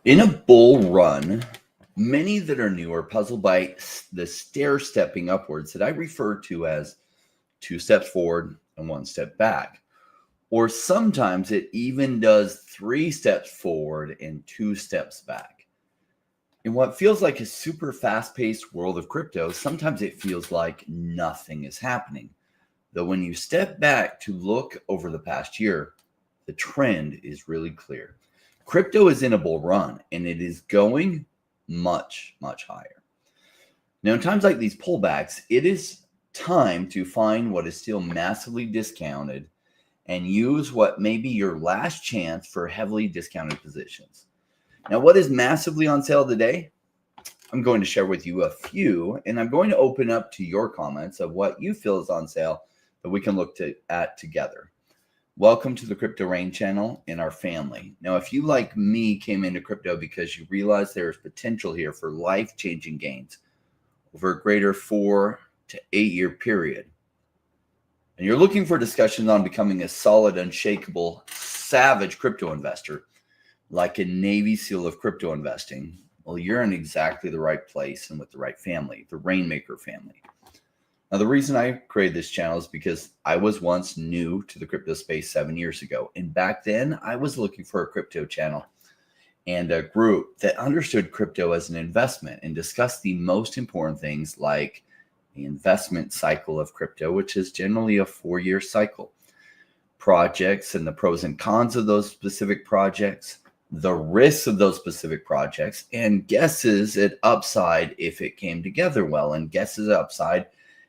In a bull run, many that are new are puzzled by the stair stepping upwards that I refer to as 2 steps forward and 1 step back. Or sometimes it even does 3 steps forward and 2 steps back. In what feels like a super fast-paced world of crypto, sometimes it feels like nothing is happening. Though when you step back to look over the past year, the trend is really clear. Crypto is in a bull run, and it is going much, much higher. Now, in times like these pullbacks, it is time to find what is still massively discounted and use what may be your last chance for heavily discounted positions. Now, what is massively on sale today? I'm going to share with you a few, and I'm going to open up to your comments of what you feel is on sale that we can look at together. Welcome to the Crypto Rain channel and our family. Now, if you, like me, came into crypto because you realize there is potential here for life-changing gains over a greater 4 to 8 year period, and you're looking for discussions on becoming a solid, unshakable, savage crypto investor, like a Navy SEAL of crypto investing, well, you're in exactly the right place and with the right family, the Rainmaker family. Now, the reason I created this channel is because I was once new to the crypto space 7 years ago. And back then, I was looking for a crypto channel and a group that understood crypto as an investment and discussed the most important things like the investment cycle of crypto, which is generally a 4-year cycle, projects and the pros and cons of those specific projects, the risks of those specific projects, and guesses at upside if it came together well, and guesses at upside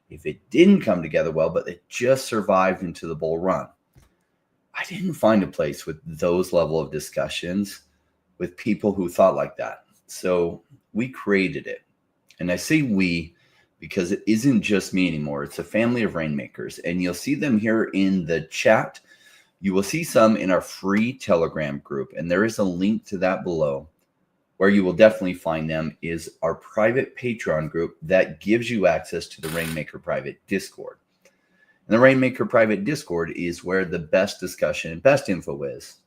if it didn't come together well, but it just survived into the bull run. I didn't find a place with those level of discussions with people who thought like that. So we created it. And I say we because it isn't just me anymore. It's a family of Rainmakers, and you'll see them here in the chat. You will see some in our free Telegram group, and there is a link to that below. Where you will definitely find them is our private Patreon group that gives you access to the Rainmaker private Discord. And the Rainmaker private Discord is where the best discussion and best info is.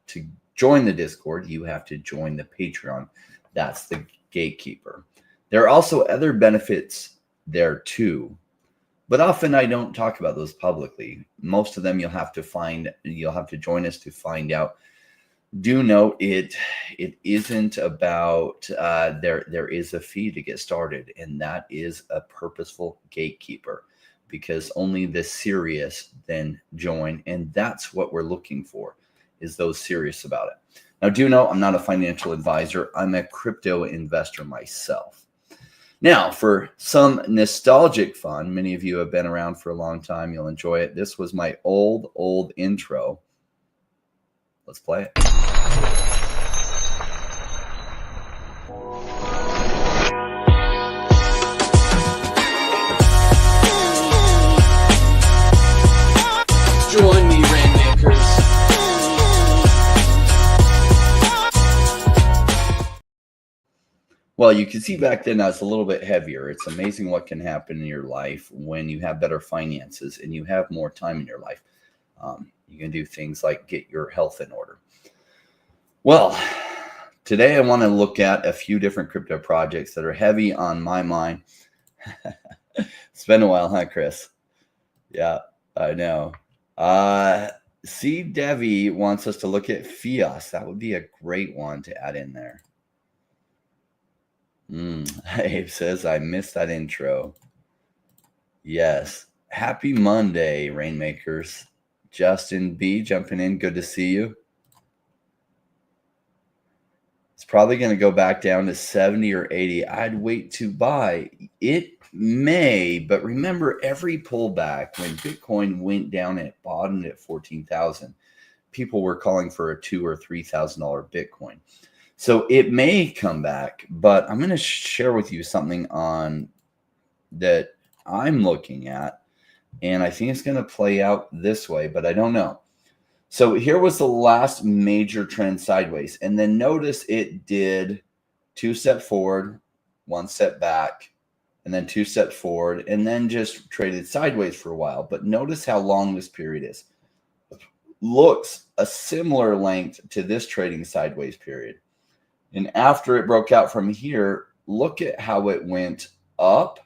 To join the Discord, you have to join the Patreon. That's the gatekeeper. There are also other benefits there too, but often I don't talk about those publicly. Most of them you'll have to join us to find out. Do note it isn't about there is a fee to get started, and that is a purposeful gatekeeper, because only the serious then join, and that's what we're looking for, is those serious about it. Now, do know I'm not a financial advisor. I'm a crypto investor myself. Now, for some nostalgic fun, many of you have been around for a long time. You'll enjoy it. This was my old intro. Let's play it. Join me, Rainmakers. Well, you can see back then I was a little bit heavier. It's amazing what can happen in your life when you have better finances and you have more time in your life. You can do things like get your health in order. Well, today I want to look at a few different crypto projects that are heavy on my mind. It's been a while, huh, Chris? Yeah, I know. DevvE wants us to look at FiOS. That would be a great one to add in there. Abe says, I missed that intro. Yes. Happy Monday, Rainmakers. Justin B jumping in. Good to see you. It's probably going to go back down to 70 or 80. I'd wait to buy. It may, but remember, every pullback when Bitcoin went down and it bottomed at 14,000, people were calling for a $2,000 or $3,000 Bitcoin. So it may come back, but I'm going to share with you something on that I'm looking at, and I think it's going to play out this way, but I don't know. So here was the last major trend sideways, and then notice it did 2 steps forward, 1 step back, and then 2 steps forward, and then just traded sideways for a while. But notice how long this period is. Looks a similar length to this trading sideways period. And after it broke out from here, look at how it went up.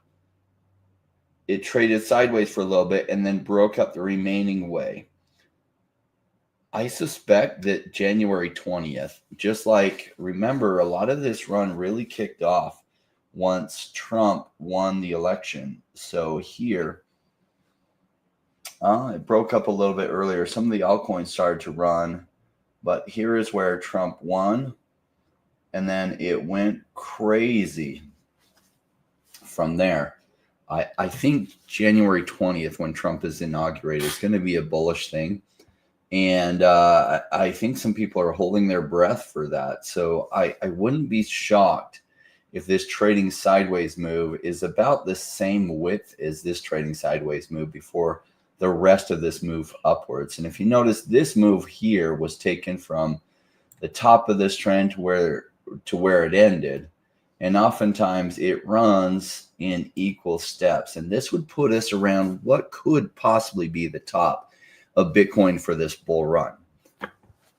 It traded sideways for a little bit and then broke up the remaining way. I suspect that January 20th, just like, remember, a lot of this run really kicked off once Trump won the election. So here, it broke up a little bit earlier. Some of the altcoins started to run, but here is where Trump won. And then it went crazy from there. I think January 20th, when Trump is inaugurated, is going to be a bullish thing. And I think some people are holding their breath for that. So I wouldn't be shocked if this trading sideways move is about the same width as this trading sideways move before the rest of this move upwards. And if you notice, this move here was taken from the top of this trend to where it ended. And oftentimes it runs in equal steps. And this would put us around what could possibly be the top of Bitcoin for this bull run.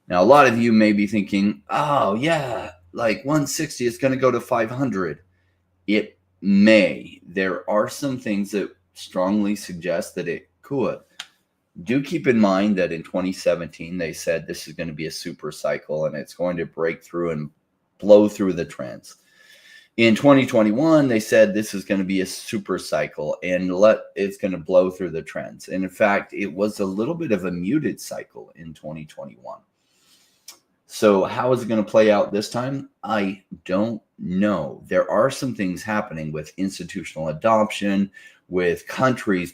Now, a lot of you may be thinking, oh, yeah, like 160 is going to go to 500. It may. There are some things that strongly suggest that it could. Do keep in mind that in 2017, they said this is going to be a super cycle and it's going to break through and blow through the trends. In 2021, they said this is going to be a super cycle and it's going to blow through the trends. And in fact, it was a little bit of a muted cycle in 2021. So how is it going to play out this time? I don't know. There are some things happening with institutional adoption, with countries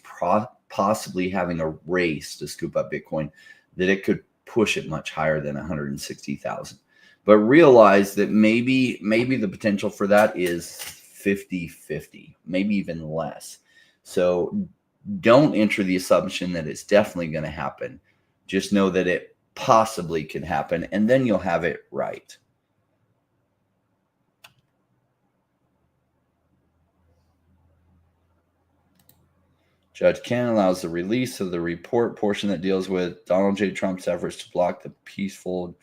possibly having a race to scoop up Bitcoin, that it could push it much higher than 160,000. But realize that maybe the potential for that is 50-50, maybe even less. So don't enter the assumption that it's definitely going to happen. Just know that it possibly can happen, and then you'll have it right. Judge Cannon allows the release of the report portion that deals with Donald J. Trump's efforts to block the peaceful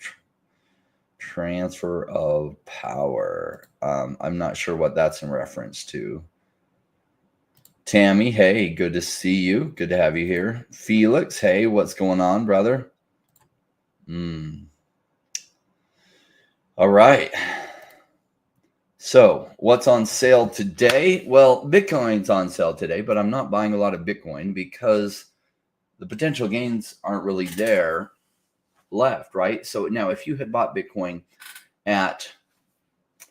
transfer of power. I'm not sure what that's in reference to. Tammy, hey, good to see you. Good to have you here. Felix, hey, what's going on, brother? All right. So what's on sale today? Well, Bitcoin's on sale today, but I'm not buying a lot of Bitcoin because the potential gains aren't really there left, right? So now if you had bought Bitcoin at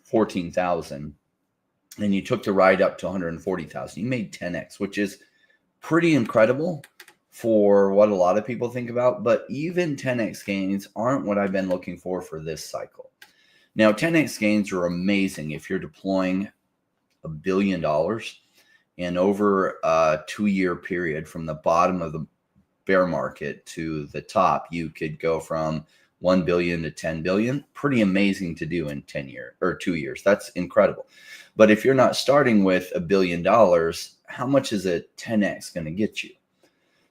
14,000 and you took the ride up to 140,000, you made 10x, which is pretty incredible for what a lot of people think about. But even 10x gains aren't what I've been looking for this cycle. Now, 10x gains are amazing if you're deploying $1 billion, and over a 2-year period from the bottom of the bear market to the top, you could go from 1 billion to 10 billion. Pretty amazing to do in 10 years or 2 years. That's incredible. But if you're not starting with $1 billion, how much is a 10x going to get you?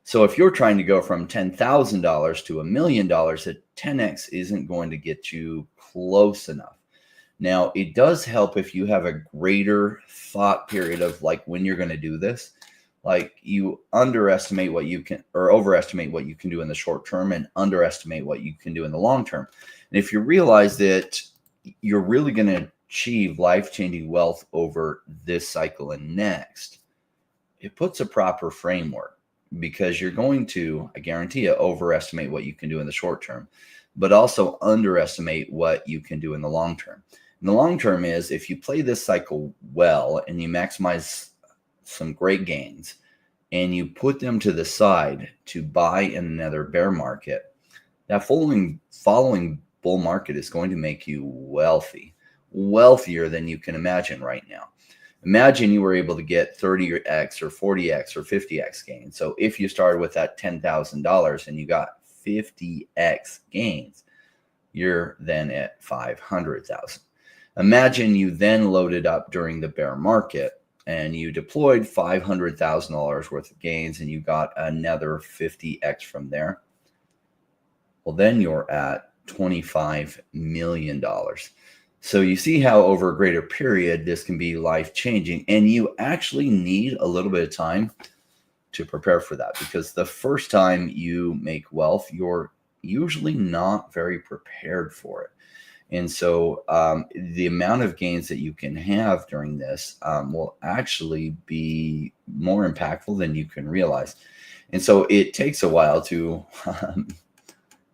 So if you're trying to go from $10,000 to $1 million, a 10x isn't going to get you close enough. Now, it does help if you have a greater thought period of like when you're going to do this. Like you underestimate what you can, or overestimate what you can do in the short term and underestimate what you can do in the long term. And if you realize that you're really going to achieve life-changing wealth over this cycle and next, it puts a proper framework, because you're going to, I guarantee you, overestimate what you can do in the short term, but also underestimate what you can do in the long term. And the long term is if you play this cycle well and you maximize some great gains and you put them to the side to buy in another bear market, that following bull market is going to make you wealthy, wealthier than you can imagine right now. Imagine you were able to get 30x or 40x or 50x gains. So if you started with that $10,000 and you got 50x gains, you're then at 500,000. Imagine you then loaded up during the bear market and you deployed $500,000 worth of gains and you got another 50x from there. Well, then you're at $25 million. So you see how over a greater period, this can be life-changing, and you actually need a little bit of time to prepare for that, because the first time you make wealth, you're usually not very prepared for it. And so the amount of gains that you can have during this will actually be more impactful than you can realize. And so it takes a while to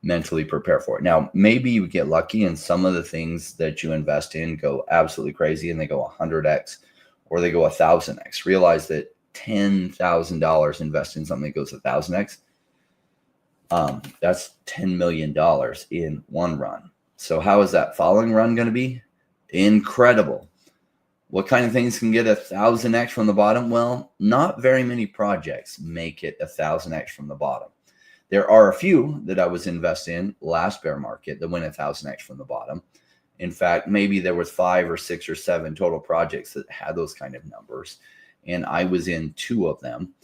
mentally prepare for it. Now, maybe you get lucky and some of the things that you invest in go absolutely crazy and they go 100x or they go 1,000x. Realize that $10,000 invest in something that goes 1,000x. That's $10 million in one run. So how is that following run going to be? Incredible. What kind of things can get 1,000x from the bottom? Well, not very many projects make it 1,000x from the bottom. There are a few that I was invested in last bear market that went 1,000x from the bottom. In fact, maybe there was 5 or 6 or 7 total projects that had those kind of numbers. And I was in 2 of them.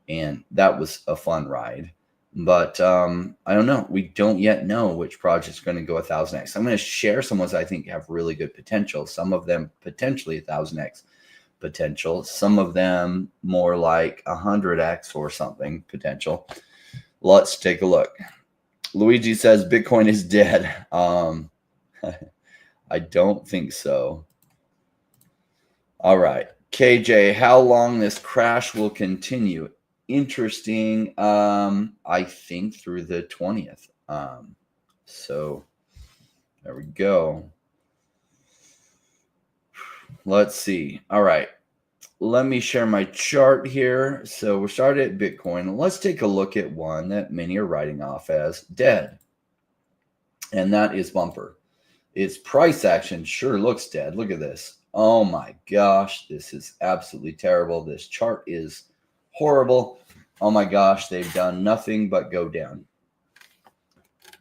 And that was a fun ride. But I don't know. We don't yet know which project's going to go 1,000x. I'm going to share some ones I think have really good potential. Some of them potentially 1,000x potential. Some of them more like 100x or something potential. Let's take a look. Luigi says Bitcoin is dead. I don't think so. All right. KJ, how long this crash will continue? Interesting. I think through the 20th. So there we go. Let's see. All right. Let me share my chart here. So we're started at Bitcoin. Let's take a look at one that many are writing off as dead. And that is Bumper. Its price action sure looks dead. Look at this. Oh my gosh. This is absolutely terrible. This chart is horrible. Oh my gosh. They've done nothing but go down.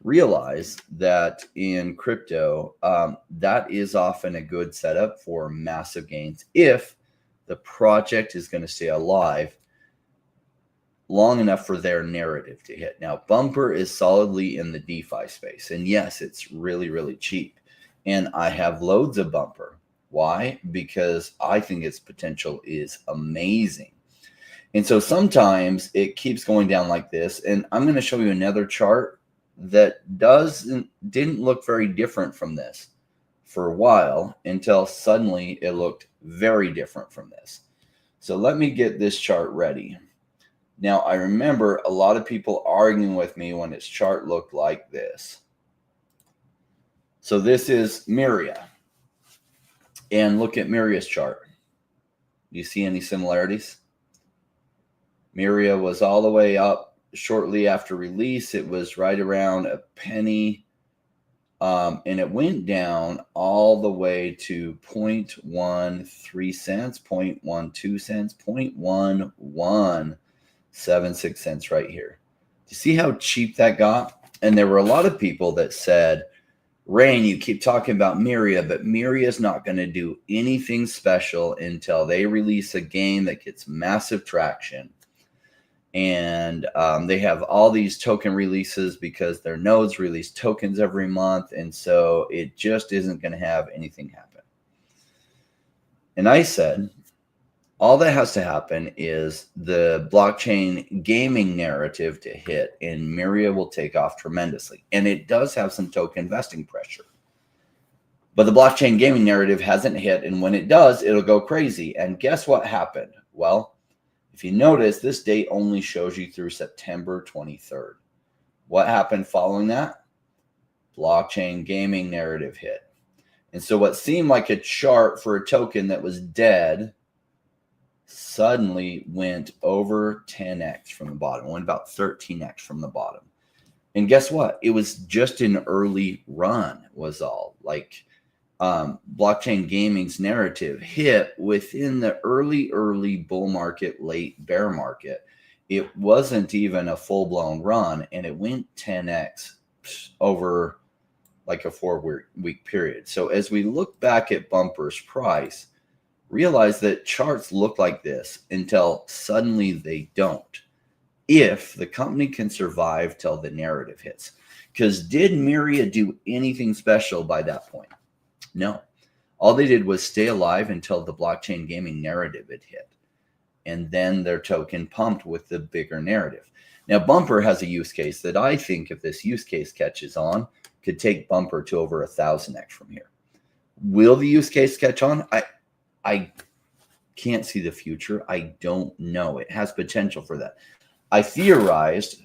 Realize that in crypto, that is often a good setup for massive gains if the project is going to stay alive long enough for their narrative to hit. Now, Bumper is solidly in the DeFi space. And yes, it's really, really cheap. And I have loads of Bumper. Why? Because I think its potential is amazing. And so sometimes it keeps going down like this. And I'm going to show you another chart that didn't look very different from this for a while until suddenly it looked very different from this. So let me get this chart ready. Now, I remember a lot of people arguing with me when its chart looked like this. So this is Miria. And look at Miria's chart. Do you see any similarities? Miria was all the way up shortly after release. It was right around a penny. And it went down all the way to 0.13 cents, 0.12 cents, 0.1176 cents right here. Do you see how cheap that got? And there were a lot of people that said, Rain, you keep talking about Miria, but Miria is not going to do anything special until they release a game that gets massive traction. And they have all these token releases because their nodes release tokens every month. And so it just isn't going to have anything happen. And I said, all that has to happen is the blockchain gaming narrative to hit, and Miria will take off tremendously. And it does have some token vesting pressure. But the blockchain gaming narrative hasn't hit. And when it does, it'll go crazy. And guess what happened? Well, if you notice, this date only shows you through September 23rd. What happened following that? Blockchain gaming narrative hit. And so what seemed like a chart for a token that was dead suddenly went over 10x from the bottom, went about 13x from the bottom. And guess what? It was just an early run was all. Like blockchain gaming's narrative hit within the early bull market, late bear market. It wasn't even a full-blown run, and it went 10x over like a 4-week period. So as we look back at Bumper's price, realize that charts look like this until suddenly they don't, if the company can survive till the narrative hits. Because did Miria do anything special by that point? No. All they did was stay alive until the blockchain gaming narrative had hit. And then their token pumped with the bigger narrative. Now, Bumper has a use case that I think, if this use case catches on, could take Bumper to over 1,000x from here. Will the use case catch on? I can't see the future. I don't know. It has potential for that. I theorized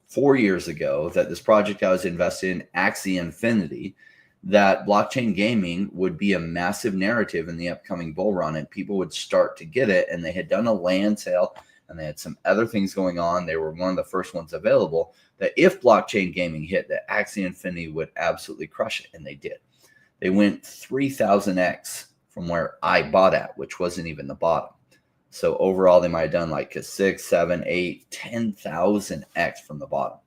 4 years ago that this project I was invested in, DeFinity, that blockchain gaming would be a massive narrative in the upcoming bull run, and people would start to get it. And they had done a land sale, and they had some other things going on. They were one of the first ones available, that if blockchain gaming hit, that DeFinity would absolutely crush it. And they did. They went 3,000x from where I bought at, which wasn't even the bottom. So overall, they might have done like a 6, 7, 8, 10,000x from the bottom.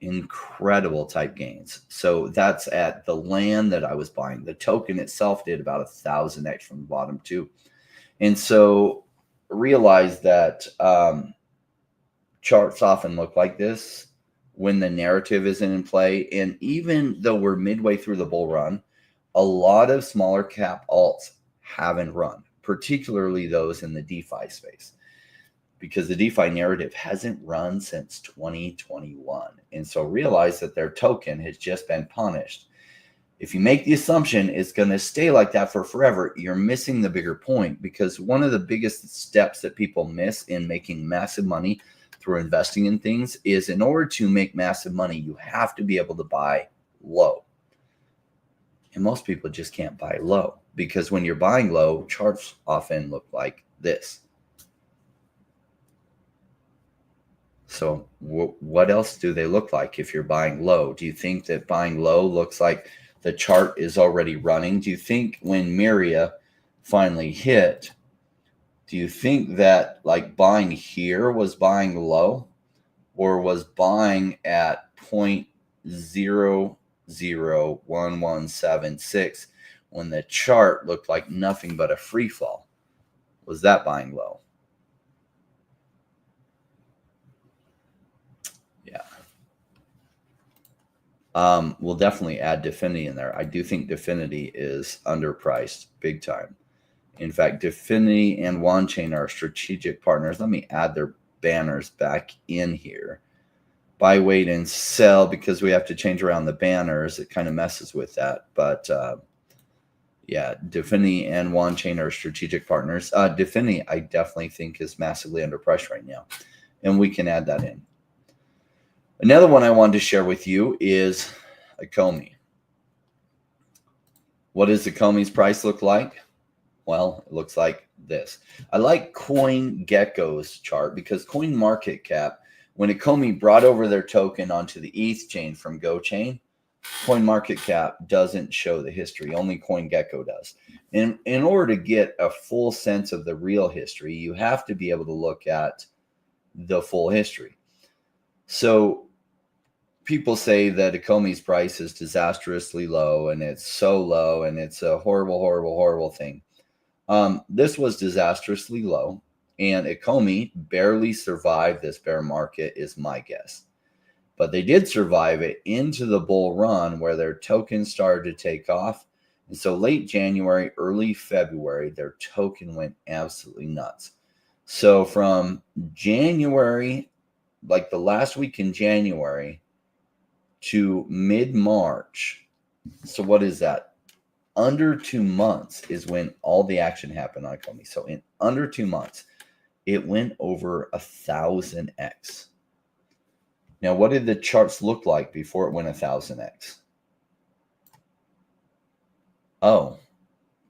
Incredible type gains. So that's at the land that I was buying. The token itself did about 1,000x from the bottom too. And so realize that charts often look like this when the narrative isn't in play. And even though we're midway through the bull run, a lot of smaller cap alts haven't run, particularly those in the DeFi space, because the DeFi narrative hasn't run since 2021. And so realize that their token has just been punished. If you make the assumption it's going to stay like that for forever, you're missing the bigger point, because one of the biggest steps that people miss in making massive money through investing in things is, in order to make massive money, you have to be able to buy low. And most people just can't buy low, because when you're buying low, charts often look like this. So what else do they look like if you're buying low? Do you think that buying low looks like the chart is already running? Do you think when Miria finally hit, do you think that like buying here was buying low, or was buying at 0.001176 when the chart looked like nothing but a free fall? Was that buying low? We'll definitely add DeFinity in there. I do think DeFinity is underpriced big time. In fact, DeFinity and OneChain are strategic partners. Let me add their banners back in here. Buy, wait, and sell, because we have to change around the banners. It kind of messes with that. But yeah, DeFinity and OneChain are strategic partners. DeFinity, I definitely think, is massively underpriced right now, and we can add that in. Another one I wanted to share with you is Ecomi. What does Ecomi's price look like? Well, it looks like this. I like CoinGecko's chart, because CoinMarketCap, when Ecomi brought over their token onto the ETH chain from GoChain, CoinMarketCap doesn't show the history. Only CoinGecko does. And in order to get a full sense of the real history, you have to be able to look at the full history. So people say that Ecomi's price is disastrously low, and it's so low, and it's a horrible, horrible, horrible thing. This was disastrously low, and Ecomi barely survived this bear market, is my guess. But they did survive it into the bull run, where their token started to take off. And so late January, early February, their token went absolutely nuts. So from January, like the last week in January, to mid-March, so what is that? Under 2 months is when all the action happened on Ecomi. So in under 2 months, it went over 1,000x. Now, what did the charts look like before it went 1,000x? Oh,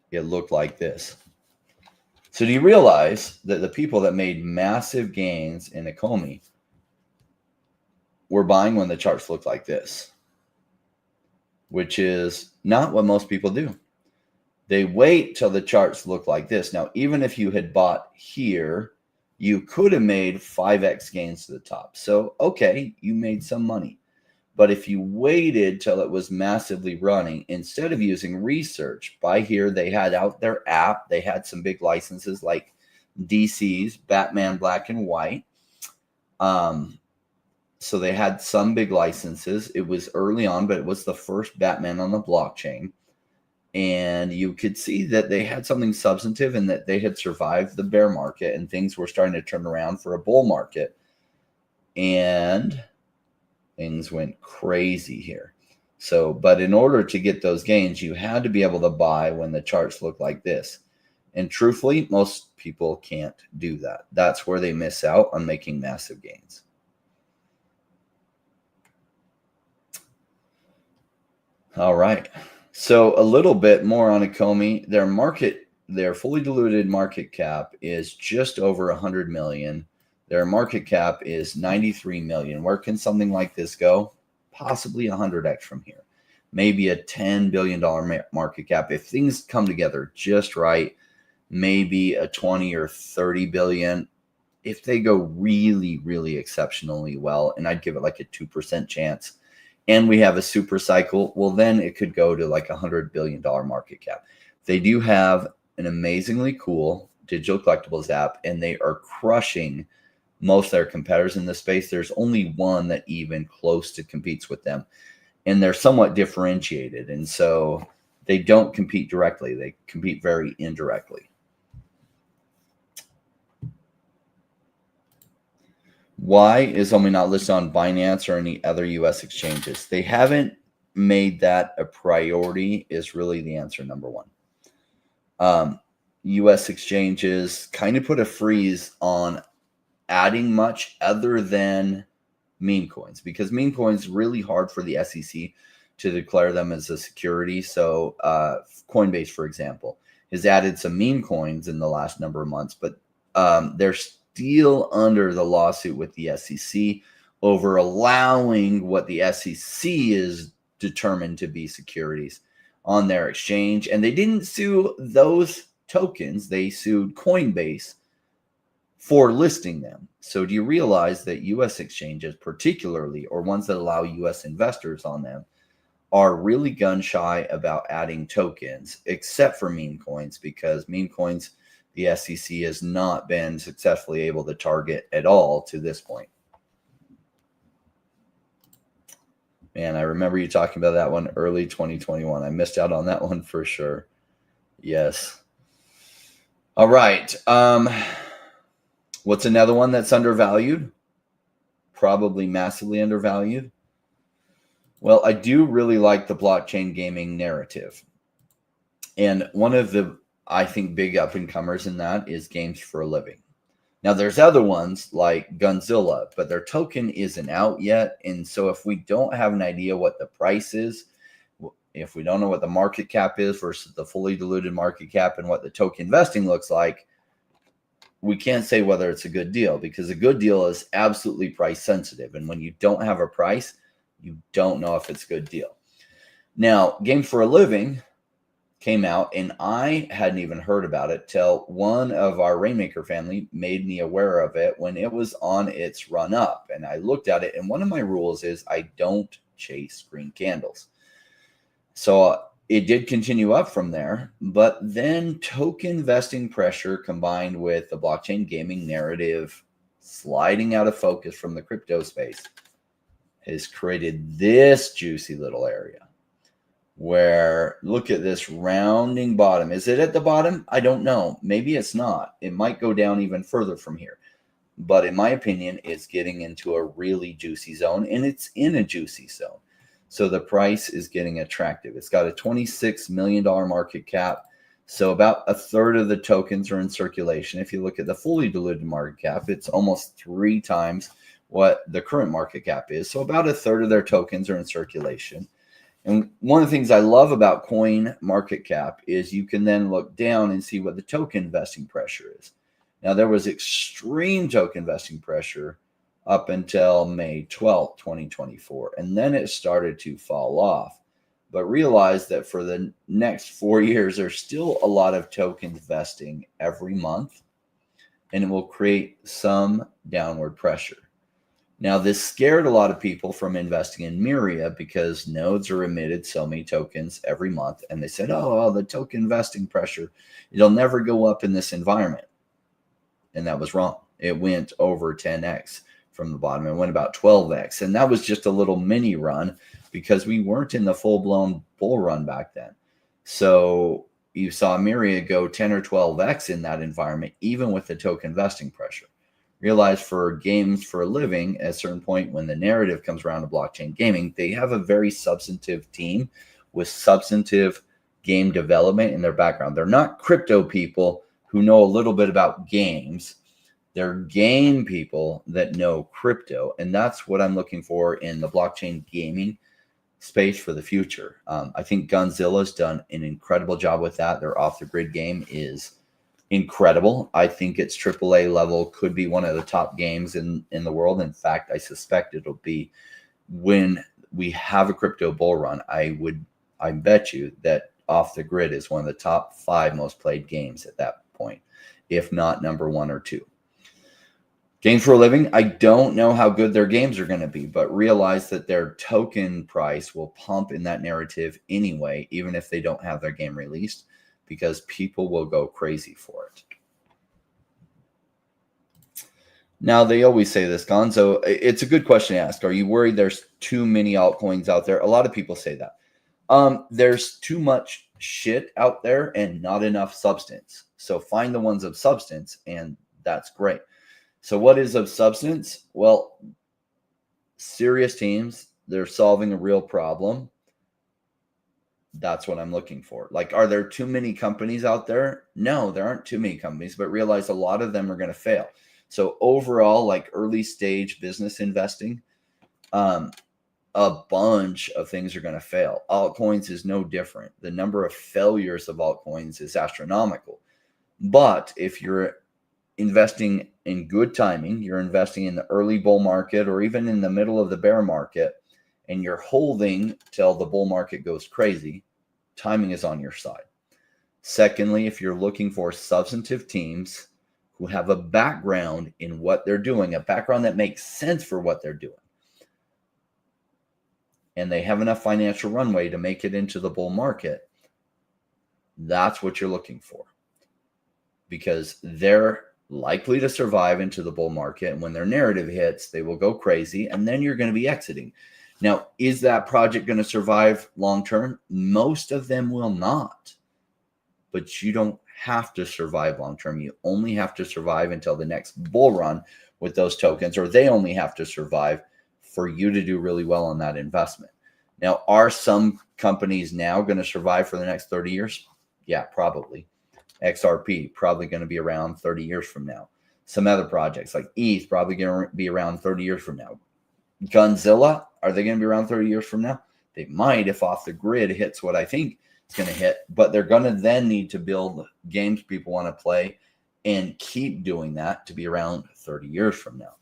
it looked like this. So do you realize that the people that made massive gains in Ecomi were buying when the charts looked like this, which is not what most people do. They wait till the charts look like this. Now, even if you had bought here, you could have made 5x gains to the top. So, okay, you made some money. But if you waited till it was massively running, instead of using research, by here they had out their app. They had some big licenses like DC's, Batman Black and White. So they had some big licenses. It was early on, but it was the first Batman on the blockchain. And you could see that they had something substantive and that they had survived the bear market and things were starting to turn around for a bull market. And things went crazy here. So, but in order to get those gains, you had to be able to buy when the charts look like this. And truthfully, most people can't do that. That's where they miss out on making massive gains. All right. So a little bit more on Ecomi. Their fully diluted market cap is just over 100 million. Their market cap is 93 million. Where can something like this go? Possibly 100x from here. Maybe a $10 billion market cap. If things come together just right, maybe a 20 or 30 billion. If they go really, really exceptionally well, and I'd give it like a 2% chance, and we have a super cycle, well, then it could go to like $100 billion market cap. They do have an amazingly cool digital collectibles app, and they are crushing most of their competitors in this space. There's only one that even close to competes with them, and they're somewhat differentiated. And so they don't compete directly. They compete very indirectly. Why is Ecomi not listed on Binance or any other U.S. exchanges? They haven't made that a priority is really the answer, number one. U.S. exchanges kind of put a freeze on adding much other than meme coins, because meme coins really hard for the SEC to declare them as a security. So Coinbase, for example, has added some meme coins in the last number of months, but they're still under the lawsuit with the SEC over allowing what the SEC is determined to be securities on their exchange. And they didn't sue those tokens. They sued Coinbase for listing them. So do you realize that U.S. exchanges particularly, or ones that allow U.S. investors on them, are really gun shy about adding tokens, except for meme coins, because meme coins, the SEC has not been successfully able to target at all to this point. Man, I remember you talking about that one early 2021. I missed out on that one for sure. Yes. All right. What's another one that's undervalued? Probably massively undervalued. Well, I do really like the blockchain gaming narrative. And one of the, I think, big up-and-comers in that is Games for a Living. Now, there's other ones like Gunzilla, but their token isn't out yet. And so if we don't have an idea what the price is, if we don't know what the market cap is versus the fully diluted market cap and what the token vesting looks like, we can't say whether it's a good deal, because a good deal is absolutely price sensitive. And when you don't have a price, you don't know if it's a good deal. Now, Games for a Living came out, and I hadn't even heard about it till one of our Rainmaker family made me aware of it when it was on its run up. And I looked at it, and one of my rules is I don't chase green candles. So it did continue up from there, but then token vesting pressure combined with the blockchain gaming narrative sliding out of focus from the crypto space has created this juicy little area where, look at this rounding bottom. Is it at the bottom? I don't know. Maybe it's not. It might go down even further from here. But in my opinion, it's getting into a really juicy zone, and it's in a juicy zone. So the price is getting attractive. It's got a $26 million market cap. So about a third of the tokens are in circulation. If you look at the fully diluted market cap, it's almost 3 times what the current market cap is. So about a third of their tokens are in circulation. And one of the things I love about coin market cap is you can then look down and see what the token vesting pressure is. Now, there was extreme token vesting pressure up until May 12th, 2024. And then it started to fall off. But realize that for the next 4 years, there's still a lot of tokens vesting every month, and it will create some downward pressure. Now, this scared a lot of people from investing in Myria because nodes are emitted so many tokens every month. And they said, oh, the token vesting pressure, it'll never go up in this environment. And that was wrong. It went over 10x from the bottom. It went about 12x. And that was just a little mini run because we weren't in the full-blown bull run back then. So you saw Myriad go 10 or 12x in that environment, even with the token vesting pressure. Realize for games for a living, at a certain point when the narrative comes around to blockchain gaming, they have a very substantive team with substantive game development in their background. They're not crypto people who know a little bit about games. They're game people that know crypto. And that's what I'm looking for in the blockchain gaming space for the future. I think Gunzilla's done an incredible job with that. Their off the grid game is incredible. I think it's AAA level, could be one of the top games in the world. In fact, I suspect it'll be when we have a crypto bull run. I bet you that off the grid is one of the top 5 most played games at that point, if not number 1 or 2. Games for a living, I don't know how good their games are going to be, but realize that their token price will pump in that narrative anyway, even if they don't have their game released, because people will go crazy for it. Now, they always say this, Gonzo. It's a good question to ask. Are you worried there's too many altcoins out there? A lot of people say that. There's too much shit out there and not enough substance. So find the ones of substance, and that's great. So what is of substance? Well, serious teams, they're solving a real problem. That's what I'm looking for. Like, are there too many companies out there? No, there aren't too many companies, but realize a lot of them are going to fail. So overall, like early stage business investing, a bunch of things are going to fail. Altcoins is no different. The number of failures of altcoins is astronomical. But if you're investing in good timing, you're investing in the early bull market or even in the middle of the bear market, and you're holding till the bull market goes crazy, timing is on your side. Secondly, if you're looking for substantive teams who have a background in what they're doing, a background that makes sense for what they're doing, and they have enough financial runway to make it into the bull market, that's what you're looking for, because they're likely to survive into the bull market. And when their narrative hits, they will go crazy, and then you're going to be exiting. Now, is that project going to survive long term? Most of them will not, but you don't have to survive long term. You only have to survive until the next bull run with those tokens, or they only have to survive for you to do really well on that investment. Now, are some companies now going to survive for the next 30 years? Yeah, probably. XRP probably going to be around 30 years from now. Some other projects like ETH probably going to be around 30 years from now. Gunzilla, are they going to be around 30 years from now? They might if off the grid hits what I think it's going to hit, but they're going to then need to build games people want to play and keep doing that to be around 30 years from now.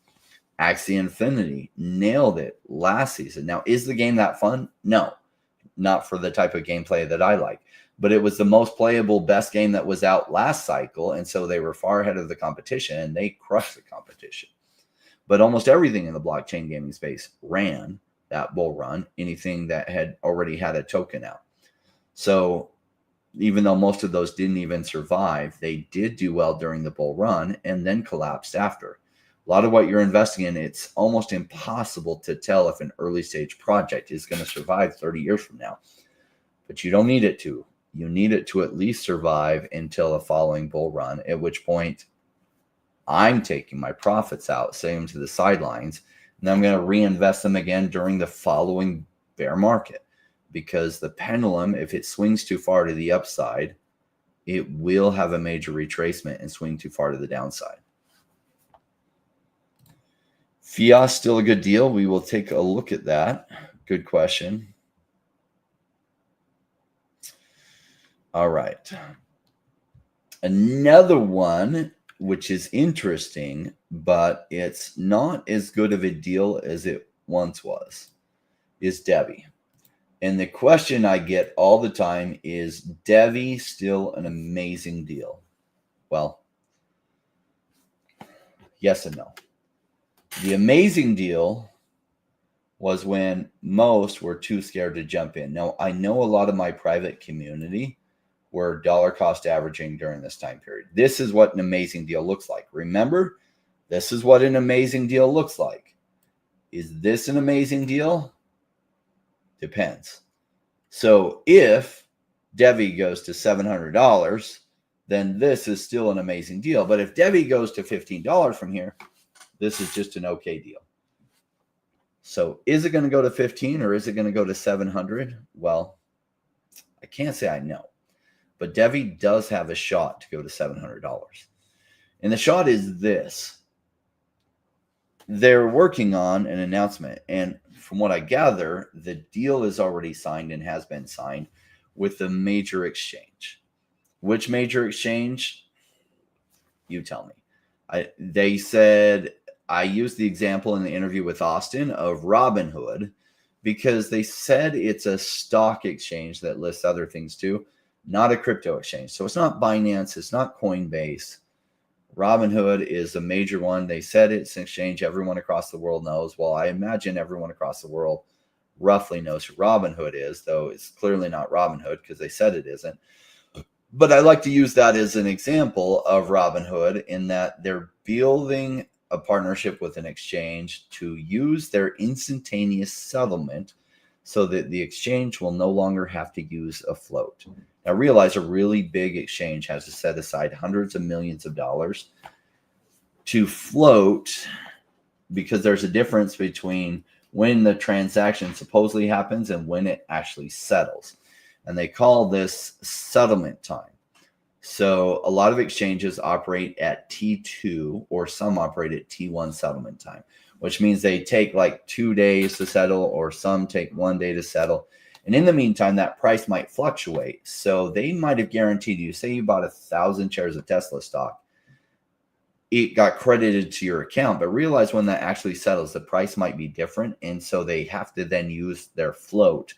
Axie Infinity nailed it last season. Now, is the game that fun? No, not for the type of gameplay that I like. But it was the most playable, best game that was out last cycle. And so they were far ahead of the competition, and they crushed the competition. But almost everything in the blockchain gaming space ran that bull run, anything that had already had a token out. So even though most of those didn't even survive, they did do well during the bull run and then collapsed after. A lot of what you're investing in, it's almost impossible to tell if an early stage project is going to survive 30 years from now. But you don't need it to. You need it to at least survive until a following bull run, at which point I'm taking my profits out, setting them to the sidelines, and I'm going to reinvest them again during the following bear market. Because the pendulum, if it swings too far to the upside, it will have a major retracement and swing too far to the downside. FiOS still a good deal? We will take a look at that. Good question. All right. Another one, which is interesting, but it's not as good of a deal as it once was, is DevvE. And the question I get all the time is, DevvE still an amazing deal? Well, yes and no. The amazing deal was when most were too scared to jump in. Now, I know a lot of my private community were dollar cost averaging during this time period. This is what an amazing deal looks like. Remember, this is what an amazing deal looks like. Is this an amazing deal? Depends. So if DevvE goes to $700, then this is still an amazing deal. But if DevvE goes to $15 from here, this is just an okay deal. So is it going to go to 15 or is it going to go to 700? Well, I can't say I know, but DevvE does have a shot to go to $700. And the shot is this. They're working on an announcement. And from what I gather, the deal is already signed and has been signed with the major exchange. Which major exchange? You tell me. They said, I used the example in the interview with Austin of Robinhood because they said it's a stock exchange that lists other things too, not a crypto exchange. So it's not Binance, it's not Coinbase. Robinhood is a major one. They said it's an exchange everyone across the world knows. Well, I imagine everyone across the world roughly knows who Robinhood is, though it's clearly not Robinhood because they said it isn't. But I like to use that as an example of Robinhood in that they're building a partnership with an exchange to use their instantaneous settlement so that the exchange will no longer have to use a float. Now, realize a really big exchange has to set aside hundreds of millions of dollars to float because there's a difference between when the transaction supposedly happens and when it actually settles. And they call this settlement time. So a lot of exchanges operate at T2 or some operate at T1 settlement time, which means they take like 2 days to settle or some take 1 day to settle. And in the meantime, that price might fluctuate. So they might have guaranteed you, say you bought 1,000 shares of Tesla stock, it got credited to your account, but realize when that actually settles, the price might be different. And so they have to then use their float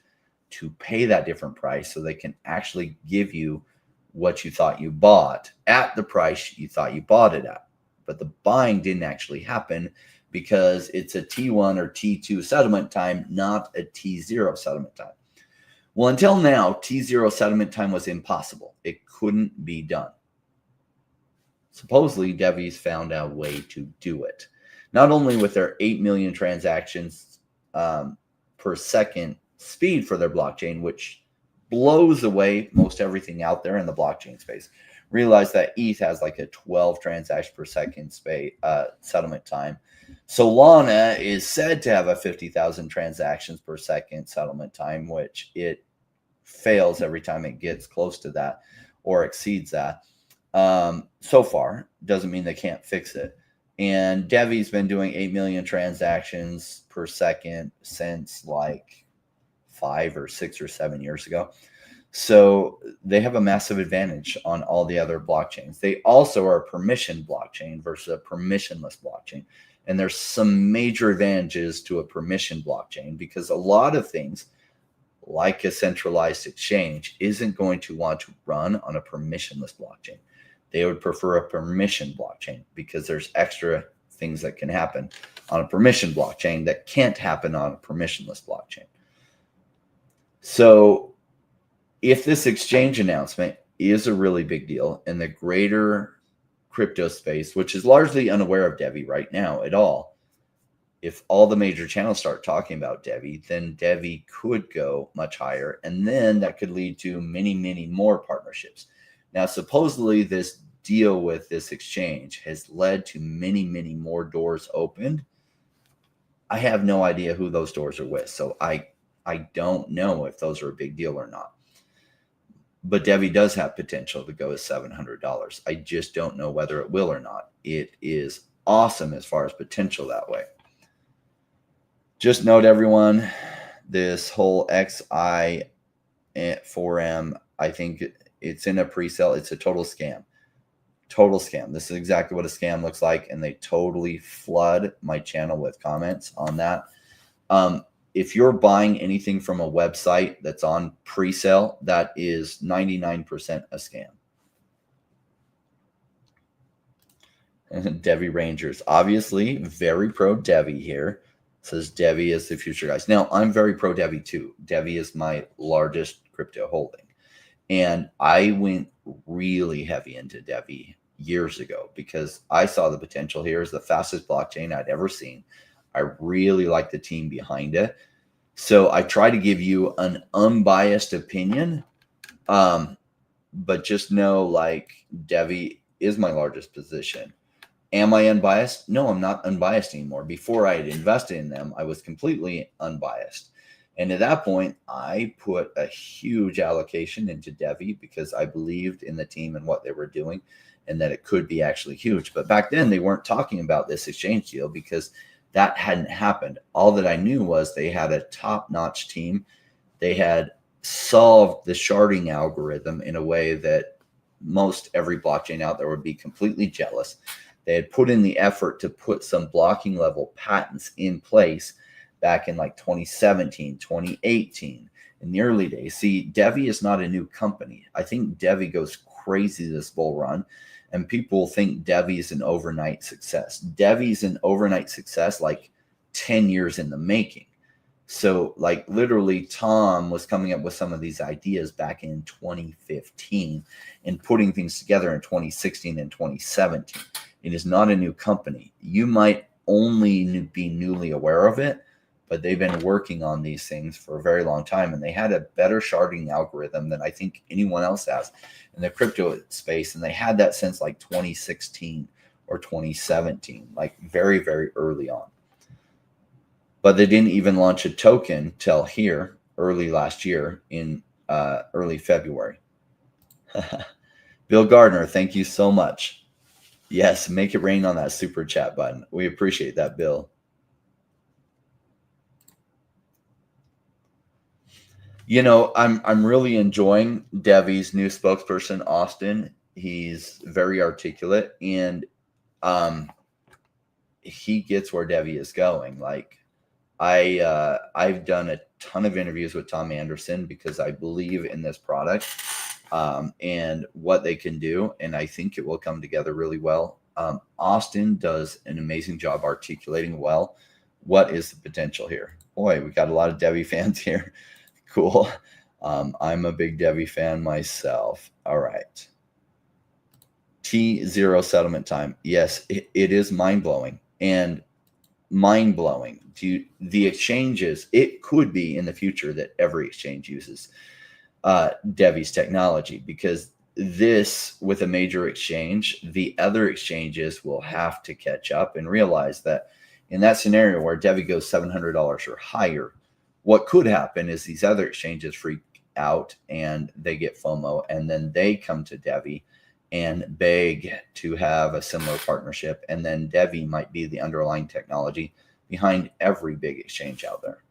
to pay that different price so they can actually give you what you thought you bought at the price you thought you bought it at. But the buying didn't actually happen because it's a T1 or T2 settlement time, not a T0 settlement time. Well, until now, T0 settlement time was impossible. It couldn't be done. Supposedly, DevvE's found a way to do it. Not only with their 8 million transactions per second speed for their blockchain, which blows away most everything out there in the blockchain space. Realize that ETH has like a 12 transactions per second settlement time. Solana is said to have a 50,000 transactions per second settlement time, which it fails every time it gets close to that or exceeds that. So far, doesn't mean they can't fix it. And DevvE's been doing 8 million transactions per second since like 5 or 6 or 7 years ago. So they have a massive advantage on all the other blockchains. They also are a permissioned blockchain versus a permissionless blockchain. And there's some major advantages to a permissioned blockchain because a lot of things like a centralized exchange isn't going to want to run on a permissionless blockchain. They would prefer a permissioned blockchain because there's extra things that can happen on a permissioned blockchain that can't happen on a permissionless blockchain. So if this exchange announcement is a really big deal in the greater crypto space, which is largely unaware of DevvE right now at all, if all the major channels start talking about DevvE, then DevvE could go much higher. And then that could lead to many, many more partnerships. Now, supposedly this deal with this exchange has led to many, many more doors opened. I have no idea who those doors are with. So I don't know if those are a big deal or not. But DevvE does have potential to go to $700. I just don't know whether it will or not. It is awesome as far as potential that way. Just note, everyone, this whole XI4M, I think it's in a pre-sale. It's a total scam. Total scam. This is exactly what a scam looks like, and they totally flood my channel with comments on that. If you're buying anything from a website that's on pre-sale, that is 99% a scam. And DevvE Rangers, obviously very pro DevvE here. Says DevvE is the future, guys. Now, I'm very pro DevvE too. DevvE is my largest crypto holding. And I went really heavy into DevvE years ago because I saw the potential here as the fastest blockchain I'd ever seen. I really like the team behind it. So I try to give you an unbiased opinion But just know, like, DevvE is my largest position. Am I unbiased? No, I'm not unbiased anymore. Before I had invested in them, I was completely unbiased. And at that point, I put a huge allocation into DevvE because I believed in the team and what they were doing and that it could be actually huge. But back then, they weren't talking about this exchange deal because that hadn't happened. All that I knew was they had a top-notch team. They had solved the sharding algorithm in a way that most every blockchain out there would be completely jealous. They had put in the effort to put some blocking level patents in place back in like 2017, 2018, in the early days. See, DevvE is not a new company. I think DevvE goes crazy this bull run, and people think DevvE is an overnight success. DevvE is an overnight success, like 10 years in the making. So, like, literally, Tom was coming up with some of these ideas back in 2015 and putting things together in 2016 and 2017. It is not a new company. You might only be newly aware of it, but they've been working on these things for a very long time, and they had a better sharding algorithm than I think anyone else has in the crypto space, and they had that since like 2016 or 2017, like very, very early on. But they didn't even launch a token till here early last year in early February. Bill Gardner, thank you so much. Yes, make it rain on that super chat button. We appreciate that, Bill. You know, I'm really enjoying DevvE's new spokesperson, Austin. He's very articulate, and he gets where DevvE is going. Like, I've done a ton of interviews with Tom Anderson because I believe in this product and what they can do, and I think it will come together really well. Austin does an amazing job articulating well what is the potential here. Boy, we got a lot of DevvE fans here. Cool. I'm a big DevvE fan myself. All right. T0 settlement time. Yes, it is mind-blowing. And mind-blowing to the exchanges. It could be in the future that every exchange uses DevvE's technology, because this, with a major exchange, the other exchanges will have to catch up and realize that in that scenario where DevvE goes $700 or higher, what could happen is these other exchanges freak out and they get FOMO, and then they come to DevvE and beg to have a similar partnership. And then DevvE might be the underlying technology behind every big exchange out there.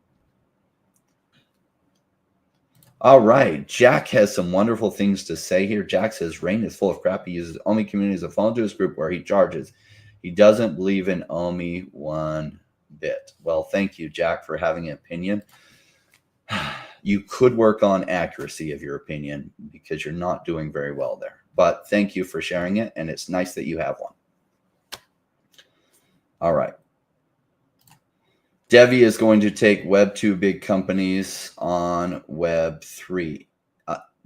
All right. Jack has some wonderful things to say here. Jack says, Rain is full of crap. He uses Omi community as a phone to his group where he charges. He doesn't believe in Omi one bit. Well, thank you, Jack, for having an opinion. You could work on accuracy of your opinion because you're not doing very well there. But thank you for sharing it, and it's nice that you have one. All right. DevvE is going to take Web 2 big companies on Web 3.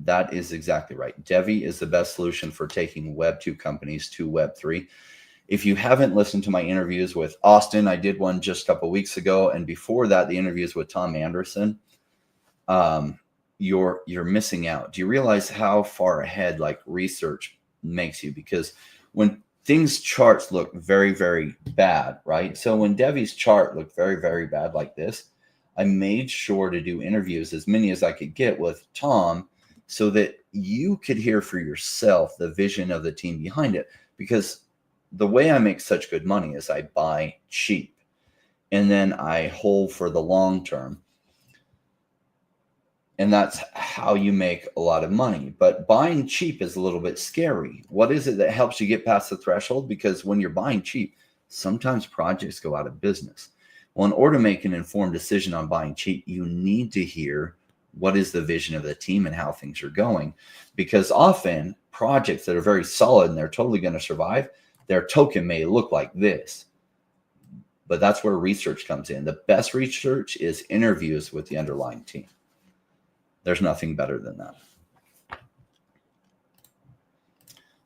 That is exactly right. DevvE is the best solution for taking Web 2 companies to Web 3. If you haven't listened to my interviews with Austin, I did one just a couple weeks ago, and before that, the interviews with Tom Anderson, you're missing out. Do you realize how far ahead like research makes you? Because when things charts look very, very bad, right? So when DevvE's chart looked very, very bad like this, I made sure to do interviews, as many as I could get with Tom, so that you could hear for yourself the vision of the team behind it. Because the way I make such good money is I buy cheap and then I hold for the long term. And that's how you make a lot of money. But buying cheap is a little bit scary. What is it that helps you get past the threshold? Because when you're buying cheap, sometimes projects go out of business. Well, in order to make an informed decision on buying cheap, you need to hear what is the vision of the team and how things are going. Because often projects that are very solid and they're totally going to survive, their token may look like this. But that's where research comes in. The best research is interviews with the underlying team. There's nothing better than that.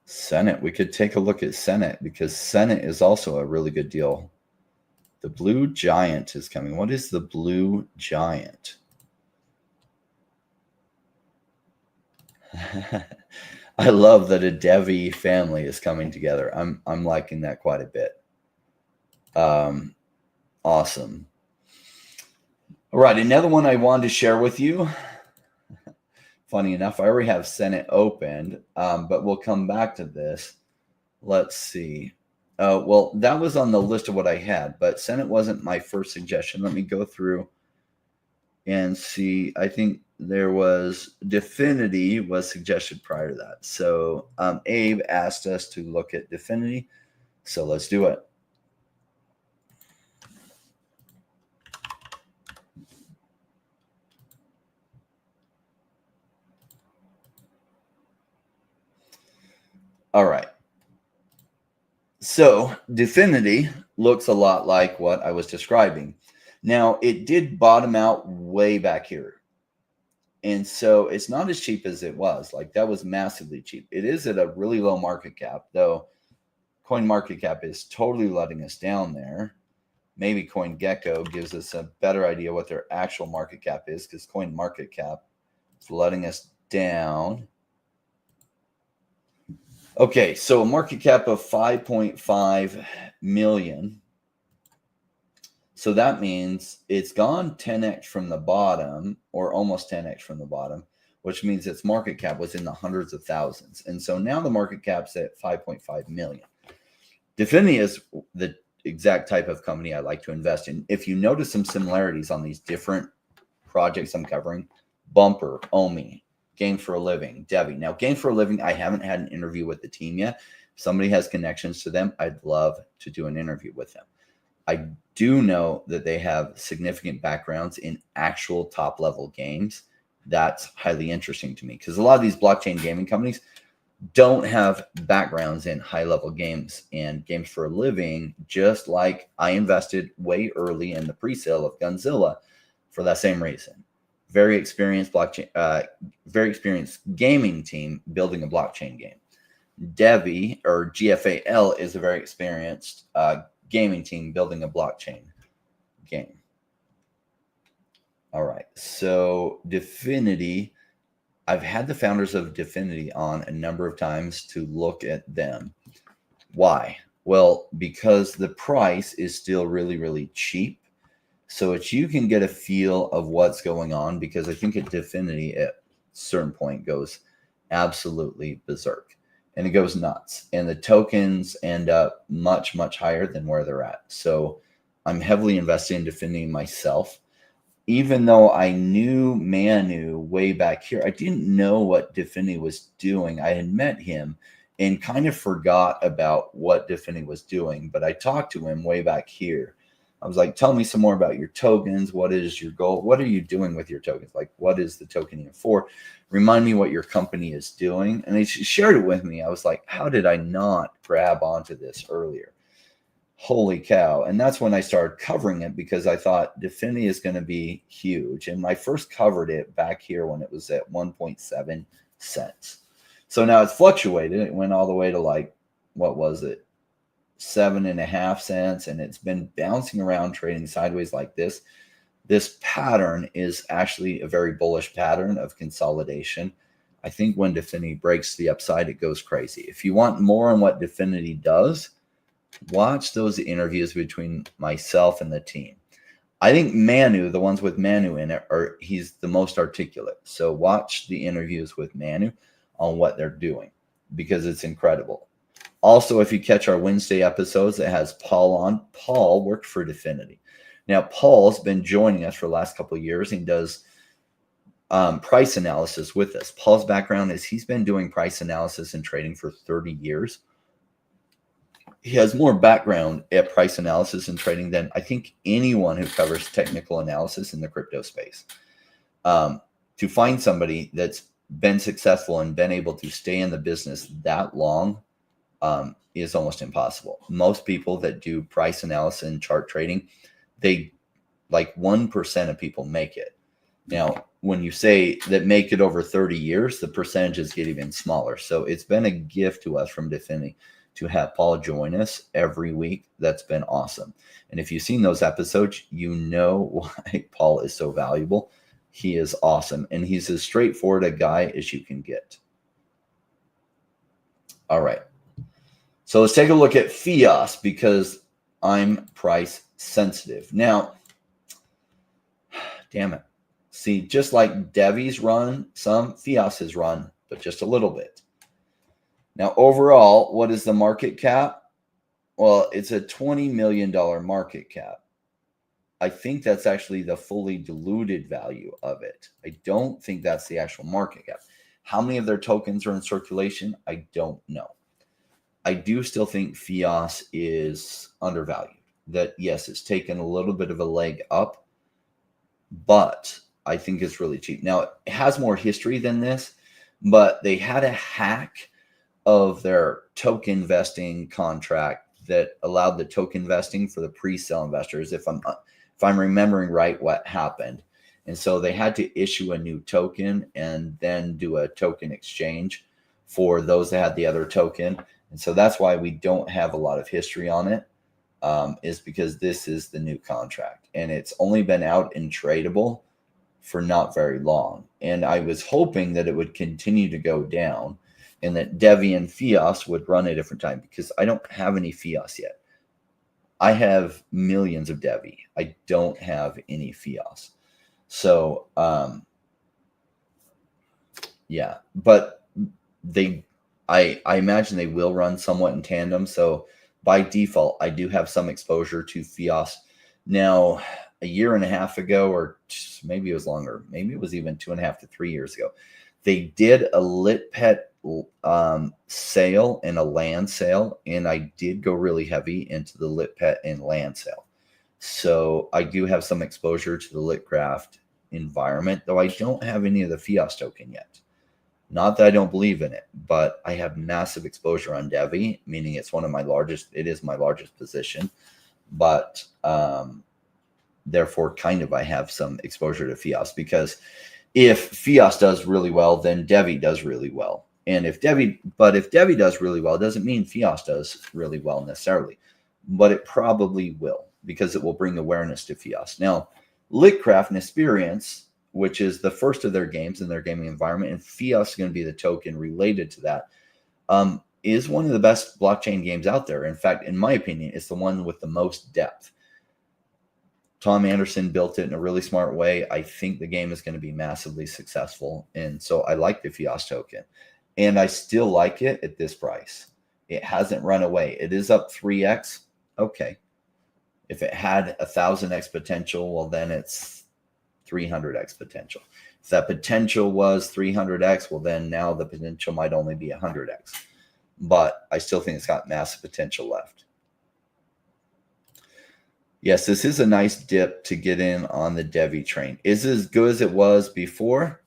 Senate. We could take a look at Senate because Senate is also a really good deal. The Blue Giant is coming. What is the Blue Giant? I love that a DevvE family is coming together. I'm liking that quite a bit. Awesome. All right, another one I wanted to share with you. Funny enough, I already have Senate opened, but we'll come back to this. Let's see. Well, that was on the list of what I had, but Senate wasn't my first suggestion. Let me go through and see. I think there was DeFinity was suggested prior to that. So Abe asked us to look at DeFinity. So let's do it. All right. So DeFinity looks a lot like what I was describing. Now, it did bottom out way back here. And so it's not as cheap as it was. Like, that was massively cheap. It is at a really low market cap, though coin market cap is totally letting us down there. Maybe CoinGecko gives us a better idea what their actual market cap is, because coin market cap is letting us down. Okay, so a market cap of 5.5 million. So that means it's gone 10x from the bottom, or almost 10x from the bottom, which means its market cap was in the hundreds of thousands. And so now the market cap's at 5.5 million. DeFinity is the exact type of company I like to invest in. If you notice some similarities on these different projects I'm covering, Bumper, Omi, Game for a Living, DevvE. Now, Game for a Living, I haven't had an interview with the team yet. If somebody has connections to them, I'd love to do an interview with them. I do know that they have significant backgrounds in actual top-level games. That's highly interesting to me, because a lot of these blockchain gaming companies don't have backgrounds in high-level games. And Games for a Living, just like I invested way early in the pre-sale of Gunzilla for that same reason. Very experienced very experienced gaming team building a blockchain game. DevvE, or GFAL, is a very experienced gaming team building a blockchain game. All right, so DeFinity, I've had the founders of DeFinity on a number of times to look at them. Why? Well, because the price is still really, really cheap. So you can get a feel of what's going on, because I think at DeFinity at a certain point goes absolutely berserk. And it goes nuts. And the tokens end up much, much higher than where they're at. So I'm heavily invested in DeFinity myself. Even though I knew Manu way back here, I didn't know what DeFinity was doing. I had met him and kind of forgot about what DeFinity was doing. But I talked to him way back here. I was like, tell me some more about your tokens. What is your goal? What are you doing with your tokens? Like, what is the token even for? Remind me what your company is doing. And he shared it with me. I was like, how did I not grab onto this earlier? Holy cow. And that's when I started covering it, because I thought DeFinity is going to be huge. And I first covered it back here when it was at 1.7 cents. So now it's fluctuated. It went all the way to, like, what was it? 7.5 cents, and it's been bouncing around, trading sideways like this. This pattern is actually a very bullish pattern of consolidation. I think when DeFinity breaks the upside, it goes crazy. If you want more on what DeFinity does, watch those interviews between myself and the team. I think Manu, the ones with Manu in it, he's the most articulate. So watch the interviews with Manu on what they're doing, because it's incredible. Also, if you catch our Wednesday episodes that has Paul on, Paul worked for DeFinity. Now, Paul's been joining us for the last couple of years. He does price analysis with us. Paul's background is he's been doing price analysis and trading for 30 years. He has more background at price analysis and trading than I think anyone who covers technical analysis in the crypto space. To find somebody that's been successful and been able to stay in the business that long is almost impossible. Most people that do price analysis and chart trading, they, like, 1% of people make it. Now, when you say that make it over 30 years, the percentages get even smaller. So it's been a gift to us from DeFinity to have Paul join us every week. That's been awesome. And if you've seen those episodes, you know why Paul is so valuable. He is awesome. And he's as straightforward a guy as you can get. All right. So let's take a look at FiOS because I'm price sensitive. Now, damn it. See, just like DevvE's run, some FiOS has run, but just a little bit. Now, overall, what is the market cap? Well, it's a $20 million market cap. I think that's actually the fully diluted value of it. I don't think that's the actual market cap. How many of their tokens are in circulation? I don't know. I do still think FiOS is undervalued. That, yes, it's taken a little bit of a leg up, but I think it's really cheap. Now, it has more history than this, but they had a hack of their token vesting contract that allowed the token vesting for the pre-sale investors, if I'm remembering right what happened. And so they had to issue a new token and then do a token exchange for those that had the other token. And so that's why we don't have a lot of history on it, is because this is the new contract. And it's only been out and tradable for not very long. And I was hoping that it would continue to go down and that DevvE and FiOS would run at a different time, because I don't have any FiOS yet. I have millions of DevvE. I don't have any FiOS. So, yeah, but I imagine they will run somewhat in tandem. So by default, I do have some exposure to FiOS. Now, a year and a half ago, or maybe it was longer, maybe it was even 2.5 to 3 years ago, they did a LitPet sale and a land sale, and I did go really heavy into the LitPet and land sale. So I do have some exposure to the LiteCraft environment, though I don't have any of the FiOS token yet. Not that I don't believe in it, but I have massive exposure on DevvE, meaning it's one of my largest, it is my largest position, but therefore kind of I have some exposure to FiOS, because if FiOS does really well, then DevvE does really well. And if DevvE does really well, it doesn't mean FiOS does really well necessarily, but it probably will, because it will bring awareness to FiOS. Now, LiteCraft and Experience, which is the first of their games in their gaming environment, and FiOS is going to be the token related to that, is one of the best blockchain games out there. In fact, in my opinion, it's the one with the most depth. Tom Anderson built it in a really smart way. I think the game is going to be massively successful. And so I like the FiOS token. And I still like it at this price. It hasn't run away. It is up 3x. Okay. If it had 1,000x potential, well, then it's 300x potential. If that potential was 300x, well, then now the potential might only be 100x. But I still think it's got massive potential left. Yes, this is a nice dip to get in on the DevvE train. Is it as good as it was before?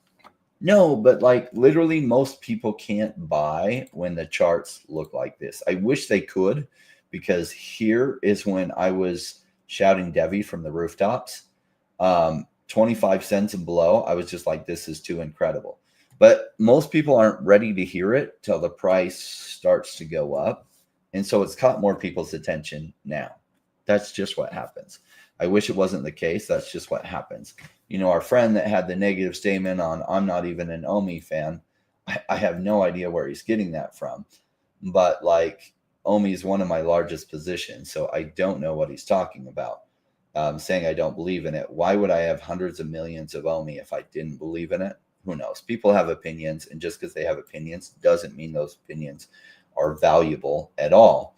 No, but like literally most people can't buy when the charts look like this. I wish they could, because here is when I was shouting DevvE from the rooftops. 25 cents and below, I was just like, this is too incredible. But most people aren't ready to hear it till the price starts to go up. And so it's caught more people's attention now. That's just what happens. I wish it wasn't the case. That's just what happens. You know, our friend that had the negative statement on, I'm not even an Ecomi fan. I have no idea where he's getting that from. But like, Ecomi is one of my largest positions. So I don't know what he's talking about. Saying I don't believe in it. Why would I have hundreds of millions of Ecomi if I didn't believe in it? Who knows? People have opinions. And just because they have opinions doesn't mean those opinions are valuable at all.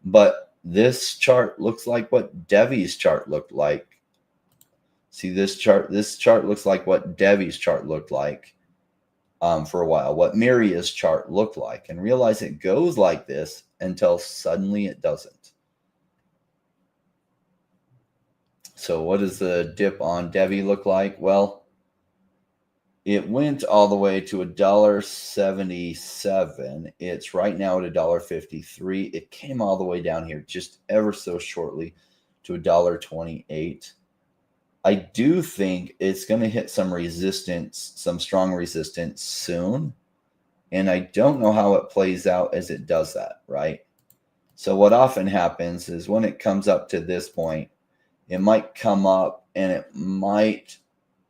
But this chart looks like what DevvE's chart looked like. See this chart looks like what DevvE's chart looked like for a while, what Miria's chart looked like, and realize it goes like this until suddenly it doesn't. So what does the dip on DevvE look like? Well, it went all the way to $1.77. It's right now at $1.53. It came all the way down here just ever so shortly to $1.28. I do think it's going to hit some resistance, some strong resistance soon. And I don't know how it plays out as it does that, right? So what often happens is when it comes up to this point, it might come up and it might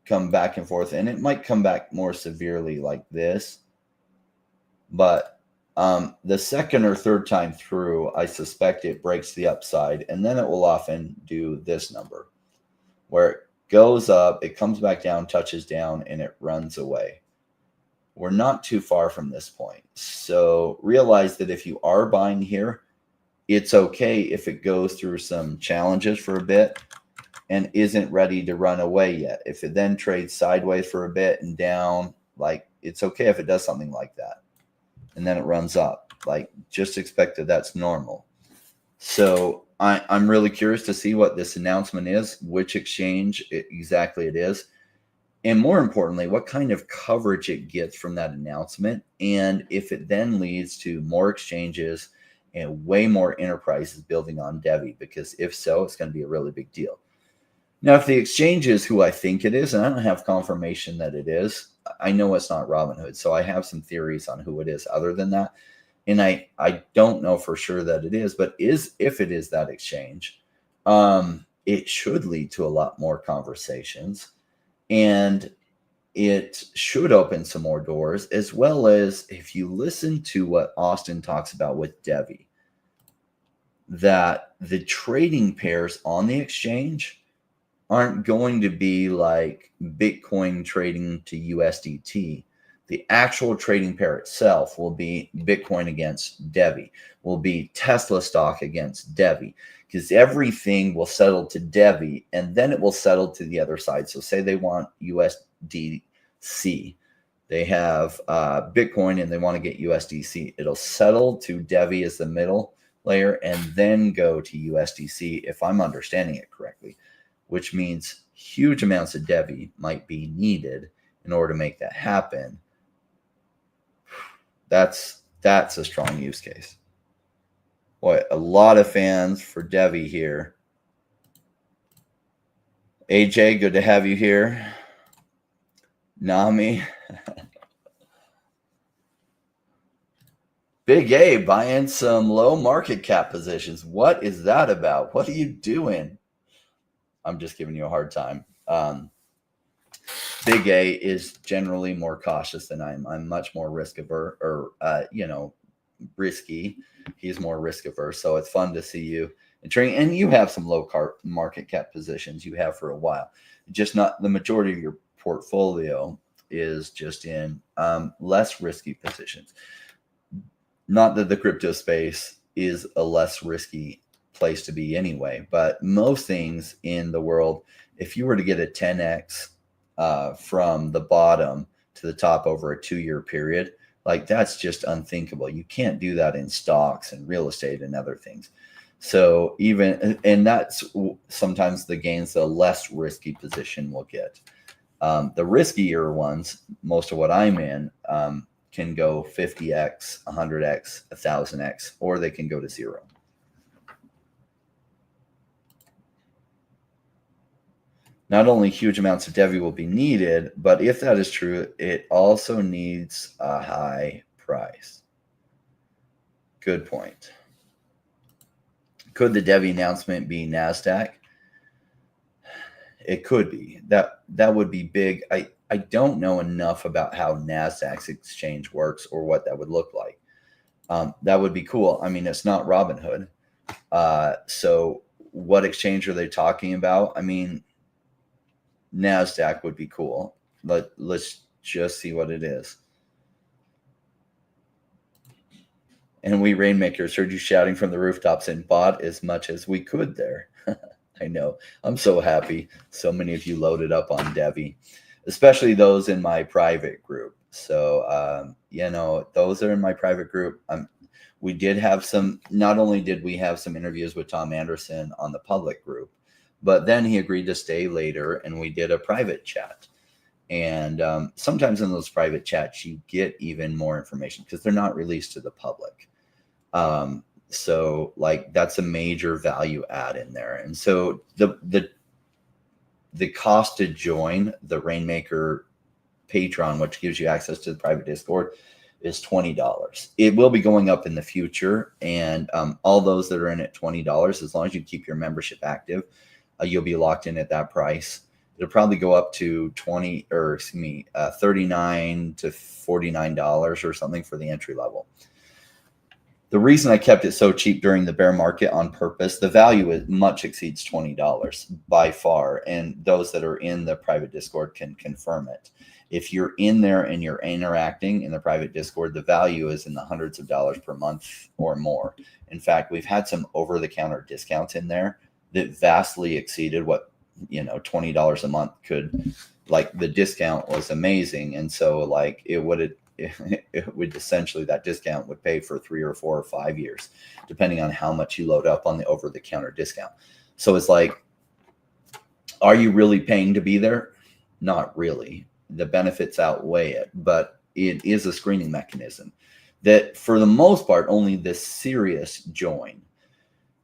come back and forth, and it might come back more severely like this, but The second or third time through, I suspect it breaks the upside, and then it will often do this number where it goes up, it comes back down, touches down, and it runs away. We're not too far from this point. So realize that if you are buying here, it's okay if it goes through some challenges for a bit and isn't ready to run away yet. If it then trades sideways for a bit and down, like, it's okay if it does something like that. And then it runs up. Like, just expect that that's normal. So I'm really curious to see what this announcement is, which exchange exactly it is, and more importantly, what kind of coverage it gets from that announcement, and if it then leads to more exchanges and way more enterprises building on DevvE, because if so, it's going to be a really big deal. Now, if the exchange is who I think it is, and I don't have confirmation that it is, I know it's not Robinhood, so I have some theories on who it is other than that. And I don't know for sure that it is, but if it is that exchange, it should lead to a lot more conversations, and it should open some more doors, as well as if you listen to what Austin talks about with DevvE, that the trading pairs on the exchange aren't going to be like Bitcoin trading to USDT. The actual trading pair itself will be Bitcoin against DevvE, will be Tesla stock against DevvE, because everything will settle to DevvE and then it will settle to the other side. So say they want USDC. They have Bitcoin and they want to get USDC. It'll settle to DevvE as the middle layer and then go to USDC, if I'm understanding it correctly, which means huge amounts of DevvE might be needed in order to make that happen. That's a strong use case. Boy, a lot of fans for DevvE here. AJ, good to have you here. Nami. Big A buying some low market cap positions. What is that about? What are you doing? I'm just giving you a hard time. Big A is generally more cautious than I'm much more risk averse, or risky. He's more risk averse, so it's fun to see you in trading. And you have some low market cap positions you have for a while. Just not the majority of your portfolio is just in less risky positions. Not that the crypto space is a less risky place to be anyway, but most things in the world, if you were to get a 10x from the bottom to the top over a 2-year period, like, that's just unthinkable. You can't do that in stocks and real estate and other things. So and that's sometimes the gains the less risky position will get. The riskier ones, most of what I'm in, can go 50x, 100x, 1000x, or they can go to zero. Not only huge amounts of DevvE will be needed, but if that is true, it also needs a high price. Good point. Could the DevvE announcement be NASDAQ? It could be. That would be big. I don't know enough about how NASDAQ's exchange works or what that would look like. That would be cool. I mean, it's not Robinhood. So what exchange are they talking about? I mean, NASDAQ would be cool, but let's just see what it is. And we Rainmakers heard you shouting from the rooftops and bought as much as we could there. I know. I'm so happy. So many of you loaded up on DevvE, especially those in my private group. So, those are in my private group. We did have not only did we have some interviews with Tom Anderson on the public group, but then he agreed to stay later and we did a private chat. And sometimes in those private chats, you get even more information because they're not released to the public. So like that's a major value add in there. And so the cost to join the Rainmaker Patreon, which gives you access to the private Discord, is $20. It will be going up in the future. And all those that are in at $20, as long as you keep your membership active, you'll be locked in at that price. It'll probably go up to $39 to $49 or something for the entry level. The reason I kept it so cheap during the bear market on purpose, the value is much exceeds $20 by far. And those that are in the private Discord can confirm it. If you're in there and you're interacting in the private Discord, the value is in the hundreds of dollars per month or more. In fact, we've had some over-the-counter discounts in there that vastly exceeded what, $20 a month could, like the discount was amazing. And so like it would essentially, that discount would pay for 3 or 4 or 5 years, depending on how much you load up on the over-the-counter discount. So it's like, are you really paying to be there? Not really. The benefits outweigh it, but it is a screening mechanism that for the most part, only the serious join.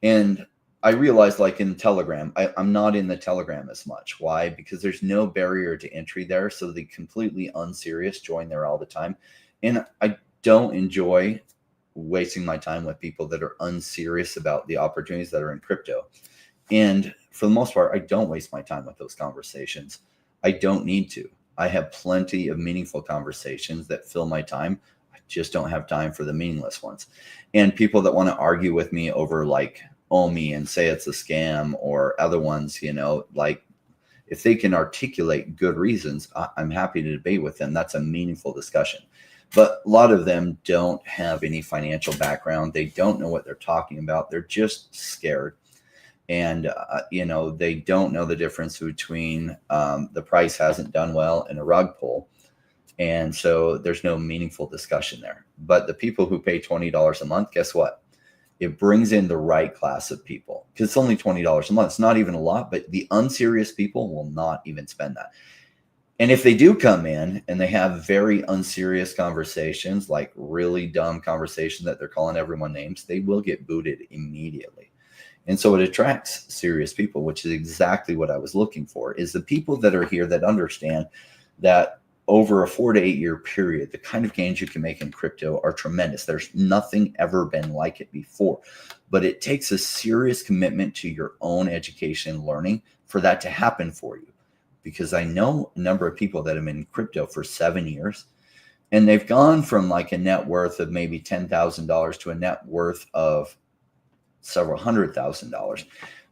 And I realized, like in Telegram, I'm not in the Telegram as much. Why? Because there's no barrier to entry there. So the completely unserious join there all the time. And I don't enjoy wasting my time with people that are unserious about the opportunities that are in crypto. And for the most part, I don't waste my time with those conversations. I don't need to. I have plenty of meaningful conversations that fill my time. I just don't have time for the meaningless ones. And people that want to argue with me over like Ecomi and say it's a scam or other ones, like if they can articulate good reasons, I'm happy to debate with them. That's a meaningful discussion. But a lot of them don't have any financial background. They don't know what they're talking about. They're just scared. And, they don't know the difference between the price hasn't done well and a rug pull. And so there's no meaningful discussion there. But the people who pay $20 a month, guess what? It brings in the right class of people because it's only $20 a month. It's not even a lot, but the unserious people will not even spend that. And if they do come in and they have very unserious conversations, like really dumb conversation that they're calling everyone names, they will get booted immediately. And so it attracts serious people, which is exactly what I was looking for, is the people that are here that understand that over a 4 to 8 year period, the kind of gains you can make in crypto are tremendous. There's nothing ever been like it before, but it takes a serious commitment to your own education and learning for that to happen for you. Because I know a number of people that have been in crypto for 7 years, and they've gone from like a net worth of maybe $10,000 to a net worth of several $100,000.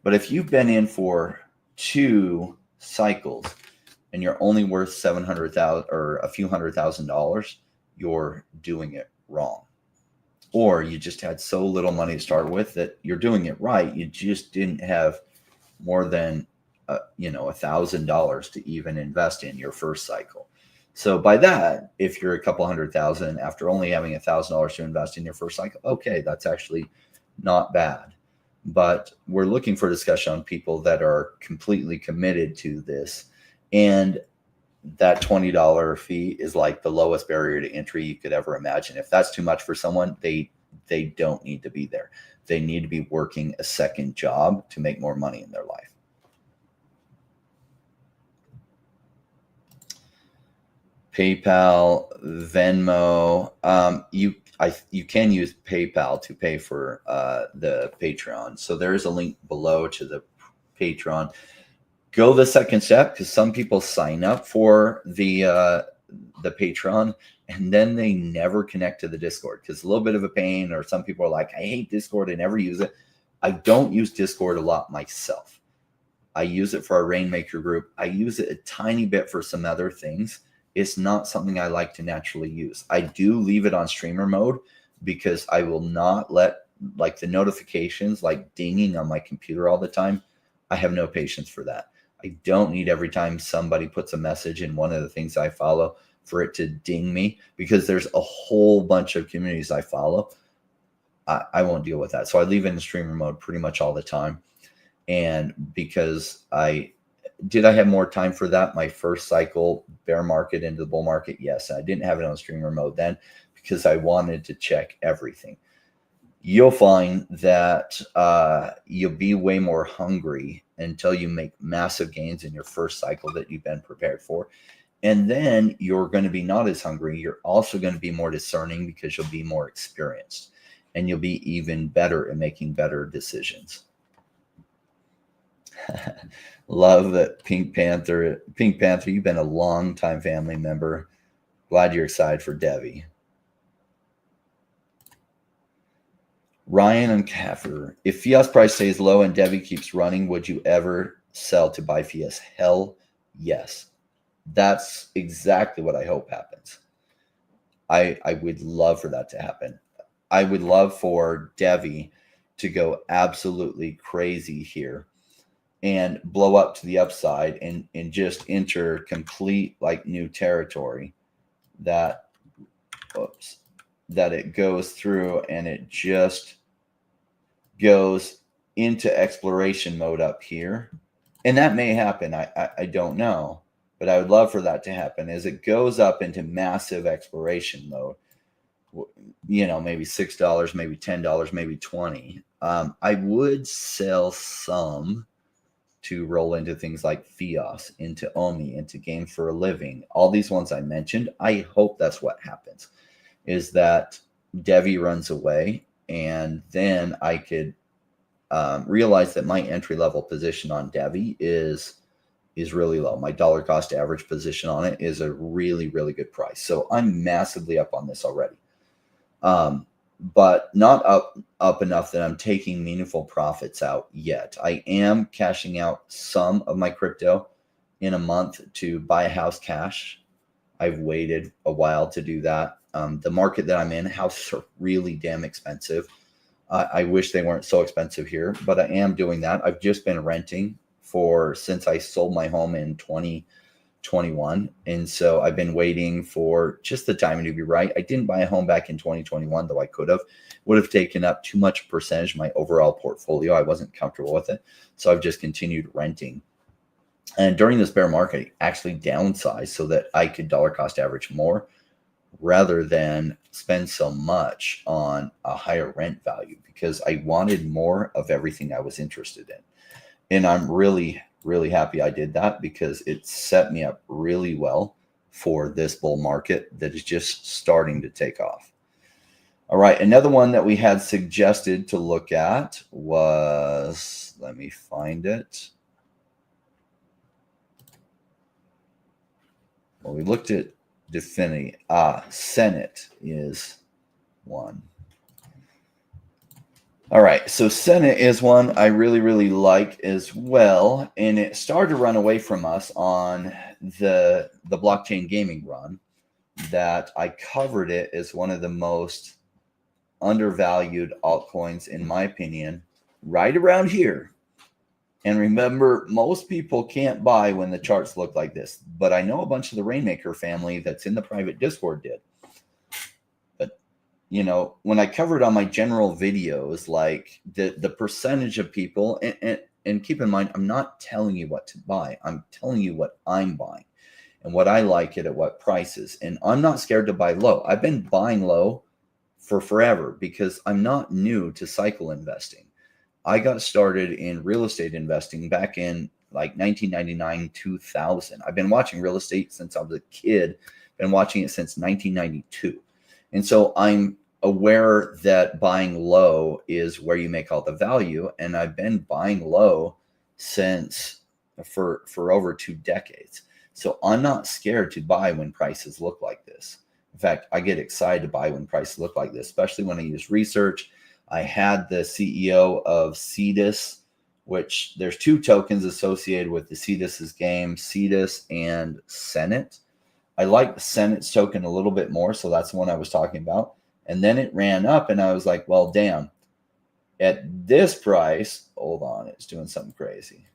But if you've been in for 2 cycles and you're only worth $700,000 or a few $100,000, you're doing it wrong. Or you just had so little money to start with that you're doing it right. You just didn't have more than $1,000 to even invest in your first cycle. So by that, if you're a couple $100,000 after only having $1,000 to invest in your first cycle, okay, that's actually not bad. But we're looking for discussion on people that are completely committed to this. And that $20 fee is like the lowest barrier to entry you could ever imagine. If that's too much for someone, they don't need to be there. They need to be working a second job to make more money in their life. PayPal, Venmo, you can use PayPal to pay for the Patreon. So there is a link below to the Patreon. Go the second step, because some people sign up for the Patreon and then they never connect to the Discord because it's a little bit of a pain, or some people are like, I hate Discord, I never use it. I don't use Discord a lot myself. I use it for our Rainmaker group. I use it a tiny bit for some other things. It's not something I like to naturally use. I do leave it on streamer mode because I will not let like the notifications like dinging on my computer all the time. I have no patience for that. I don't need every time somebody puts a message in one of the things I follow for it to ding me, because there's a whole bunch of communities I follow. I won't deal with that. So I leave it in streamer mode pretty much all the time. And because I have more time for that my first cycle bear market into the bull market? Yes. I didn't have it on streamer mode then because I wanted to check everything. You'll find that you'll be way more hungry until you make massive gains in your first cycle that you've been prepared for. And then you're going to be not as hungry. You're also going to be more discerning because you'll be more experienced, and you'll be even better at making better decisions. Love that Pink Panther. Pink Panther, you've been a long time family member. Glad you're excited for DevvE. Ryan and Kaffer, if FiOS price stays low and DevvE keeps running, would you ever sell to buy FiOS? Hell yes. That's exactly what I hope happens. I would love for that to happen. I would love for DevvE to go absolutely crazy here and blow up to the upside and just enter complete like new territory that, that it goes through and it just goes into exploration mode up here. And that may happen. I don't know, but I would love for that to happen as it goes up into massive exploration mode. You know, maybe $6, maybe $10, maybe $20. I would sell some to roll into things like FiOS, into Omi, into Game for a Living, all these ones I mentioned. I hope that's what happens, is that DevvE runs away, and then I could realize that my entry-level position on DevvE is really low. My dollar cost average position on it is a really, really good price. So I'm massively up on this already. But not up enough that I'm taking meaningful profits out yet. I am cashing out some of my crypto in a month to buy a house cash. I've waited a while to do that. The market that I'm in, houses are really damn expensive. I wish they weren't so expensive here, but I am doing that. I've just been renting since I sold my home in 2021. And so I've been waiting for just the timing to be right. I didn't buy a home back in 2021, though I could have. Would have taken up too much percentage of my overall portfolio. I wasn't comfortable with it. So I've just continued renting. And during this bear market, I actually downsized so that I could dollar cost average more rather than spend so much on a higher rent value, because I wanted more of everything I was interested in. And I'm really, really happy I did that, because it set me up really well for this bull market that is just starting to take off. All right, another one that we had suggested to look at was, let me find it. Well, we looked at DeFinity. Senate is one. All right, so Senate is one I really, really like as well, and it started to run away from us on the blockchain gaming run that I covered it as one of the most undervalued altcoins, in my opinion, right around here. And remember, most people can't buy when the charts look like this, but I know a bunch of the Rainmaker family that's in the private Discord did. But, you know, when I covered on my general videos, like the percentage of people, and keep in mind, I'm not telling you what to buy. I'm telling you what I'm buying and what I like it at what prices. And I'm not scared to buy low. I've been buying low for forever because I'm not new to cycle investing. I got started in real estate investing back in like 1999, 2000. I've been watching real estate since I was a kid, been watching it since 1992. And so I'm aware that buying low is where you make all the value. And I've been buying low since for over 2 decades. So I'm not scared to buy when prices look like this. In fact, I get excited to buy when prices look like this, especially when I use research. I had the CEO of Cetus, which there's 2 tokens associated with the Cetus's game, Cetus and Senate. I like the Senate's token a little bit more, so that's the one I was talking about. And then it ran up, and I was like, well, damn. At this price, hold on, it's doing something crazy.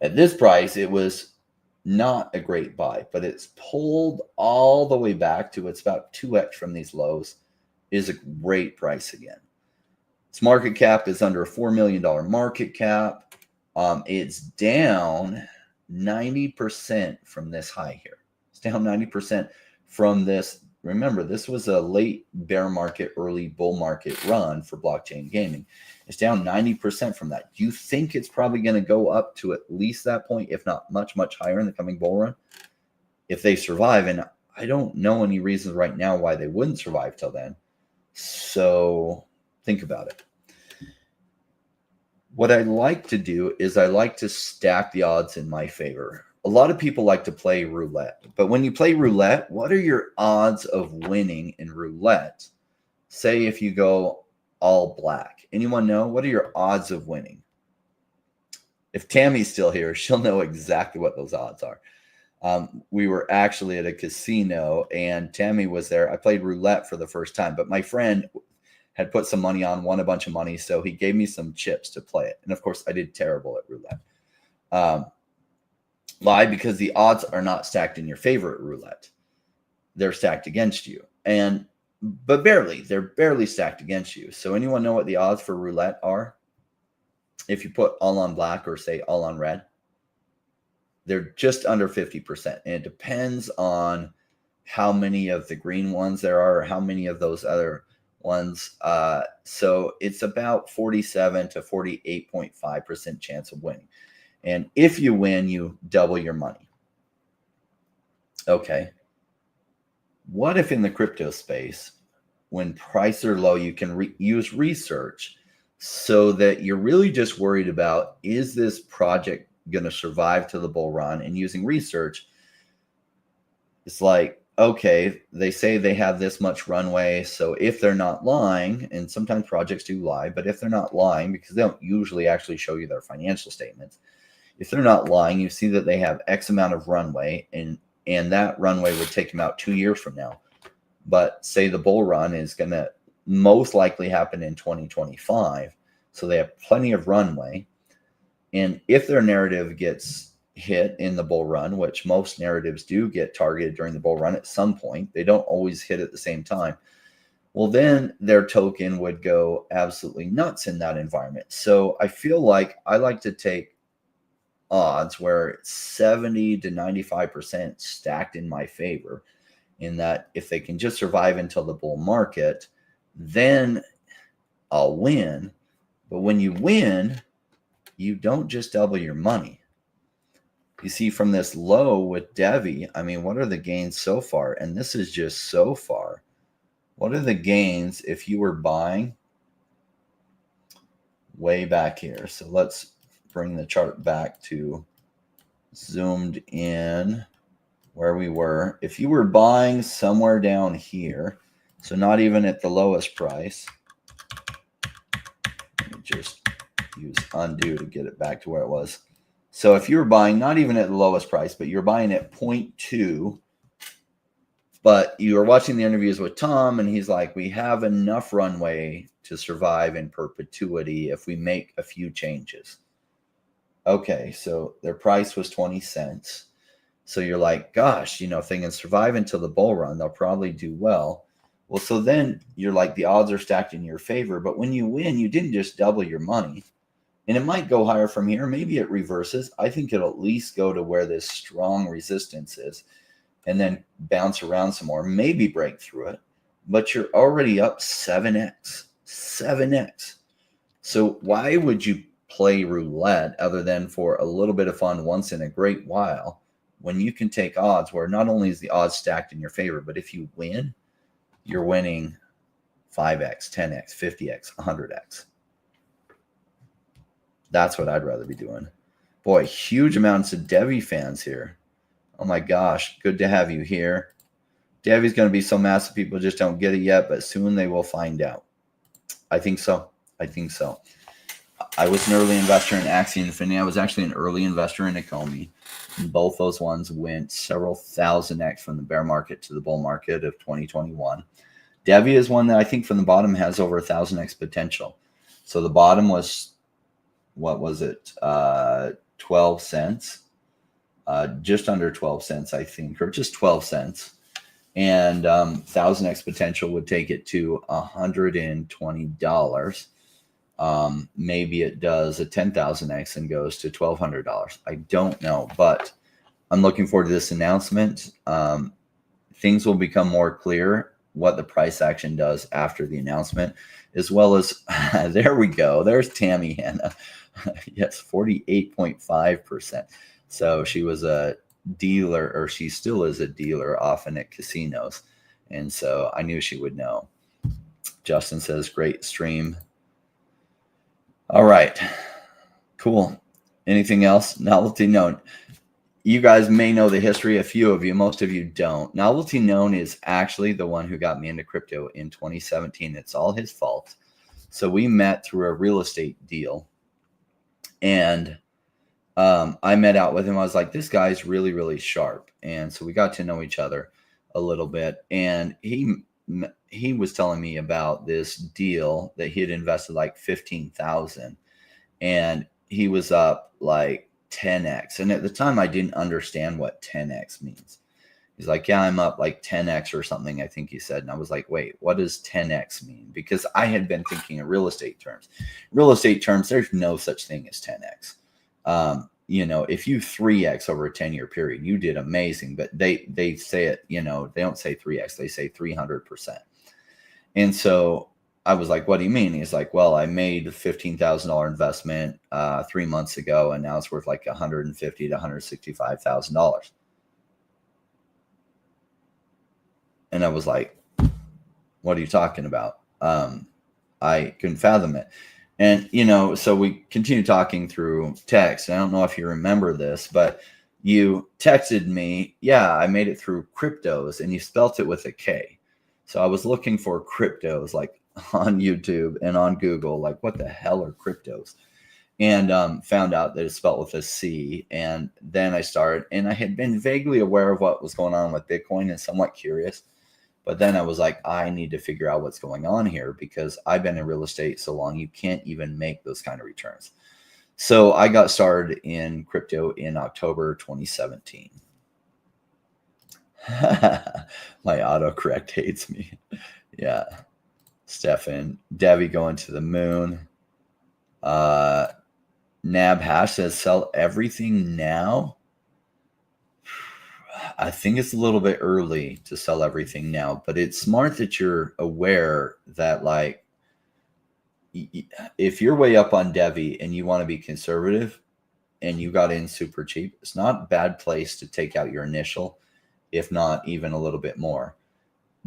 At this price, it was not a great buy, but it's pulled all the way back to it's about 2x from these lows. Is a great price again. Its market cap is under a $4 million market cap. It's down 90% from this high here. It's down 90% from this. Remember, this was a late bear market, early bull market run for blockchain gaming. It's down 90% from that. Do you think it's probably going to go up to at least that point, if not much, much higher in the coming bull run? If they survive, and I don't know any reasons right now why they wouldn't survive till then. So think about it. What I like to do is I like to stack the odds in my favor. A lot of people like to play roulette, but when you play roulette, what are your odds of winning in roulette? say if you go all black, anyone know what are your odds of winning? If Tammy's still here, she'll know exactly what those odds are. We were actually at a casino and Tammy was there. I played roulette for the first time, but my friend had put some money on, won a bunch of money. So he gave me some chips to play it. And of course I did terrible at roulette. Why? Because the odds are not stacked in your favor at roulette. They're stacked against you. But barely. They're barely stacked against you. So anyone know what the odds for roulette are? If you put all on black or say all on red, they're just under 50%. And it depends on how many of the green ones there are or how many of those other ones. So it's about 47 to 48.5% chance of winning. And if you win, you double your money. Okay. What if in the crypto space, when prices are low, you can use research so that you're really just worried about, is this project going to survive to the bull run? And using research, it's like, okay, they say they have this much runway. So if they're not lying, and sometimes projects do lie, but if they're not lying, because they don't usually actually show you their financial statements, if they're not lying, you see that they have X amount of runway, and that runway would take them out 2 years from now. But say the bull run is going to most likely happen in 2025. So they have plenty of runway. And if their narrative gets hit in the bull run, which most narratives do get targeted during the bull run at some point, they don't always hit at the same time. Well, then their token would go absolutely nuts in that environment. So I feel like I like to take odds where it's 70 to 95% stacked in my favor, in that if they can just survive until the bull market, then I'll win. But when you win, you don't just double your money. You see, from this low with DevvE, I mean, what are the gains so far? And this is just so far. What are the gains if you were buying way back here? So let's bring the chart back to zoomed in where we were. If you were buying somewhere down here, so not even at the lowest price, let me just use undo to get it back to where it was. So if you were buying not even at the lowest price, but you're buying at 0.2, but you were watching the interviews with Tom and he's like, we have enough runway to survive in perpetuity if we make a few changes. Okay, so their price was 20 cents. So you're like, gosh, if they can survive until the bull run, they'll probably do well. Well, so then you're like, the odds are stacked in your favor. But when you win, you didn't just double your money. And it might go higher from here. Maybe it reverses. I think it'll at least go to where this strong resistance is and then bounce around some more, maybe break through it. But you're already up 7x. So why would you play roulette other than for a little bit of fun once in a great while when you can take odds where not only is the odds stacked in your favor, but if you win, you're winning 5x, 10x, 50x, 100x. That's what I'd rather be doing. Boy, huge amounts of DevvE fans here. Oh my gosh, good to have you here. DevVE's going to be so massive, people just don't get it yet, but soon they will find out. I think so. I was an early investor in Axie Infinity. I was actually an early investor in Ecomi. And both those ones went several thousand X from the bear market to the bull market of 2021. DevvE is one that I think from the bottom has over 1,000X potential. So the bottom was, what was it? 12 cents, just under 12 cents, I think, or just 12 cents. And 1,000X potential would take it to $120. Maybe it does a 10,000X and goes to $1,200. I don't know, but I'm looking forward to this announcement. Things will become more clear what the price action does after the announcement, as well as, there we go. There's Tammy Hannah. Yes, 48.5%. So she was a dealer, or she still is a dealer often at casinos. And so I knew she would know. Justin says, great stream. All right, cool. Anything else? Novelty? No. you guys may know the history. A few of you, most of you don't. Novelty Known is actually the one who got me into crypto in 2017. It's all his fault. So we met through a real estate deal, and I met out with him. I was like, this guy's really, really sharp. And so we got to know each other a little bit. And he was telling me about this deal that he had invested like 15,000, and he was up like 10x. And at the time I didn't understand what 10x means. He's like, yeah, I'm up like 10x or something, I think he said. And I was like, wait, what does 10x mean? Because I had been thinking in real estate terms. Real estate terms, there's no such thing as 10x. If you 3x over a 10-year period, you did amazing. But they say it, they don't say 3x, they say 300%. And so I was like, what do you mean? He's like, well, I made a $15,000 investment 3 months ago, and now it's worth like $150,000 to $165,000. And I was like, what are you talking about? I couldn't fathom it. And, so we continued talking through text. I don't know if you remember this, but you texted me, yeah, I made it through cryptos, and you spelt it with a K. So I was looking for cryptos like on YouTube and on Google, like what the hell are cryptos? And found out that it's spelled with a C. And then I started, and I had been vaguely aware of what was going on with Bitcoin and somewhat curious. But then I was like, I need to figure out what's going on here, because I've been in real estate so long, you can't even make those kind of returns. So I got started in crypto in October 2017. My autocorrect hates me. Yeah. Stefan, DevvE going to the moon. Nab Hash says sell everything now. I think it's a little bit early to sell everything now, but it's smart that you're aware that, like, if you're way up on DevvE and you want to be conservative and you got in super cheap, it's not a bad place to take out your initial, if not even a little bit more.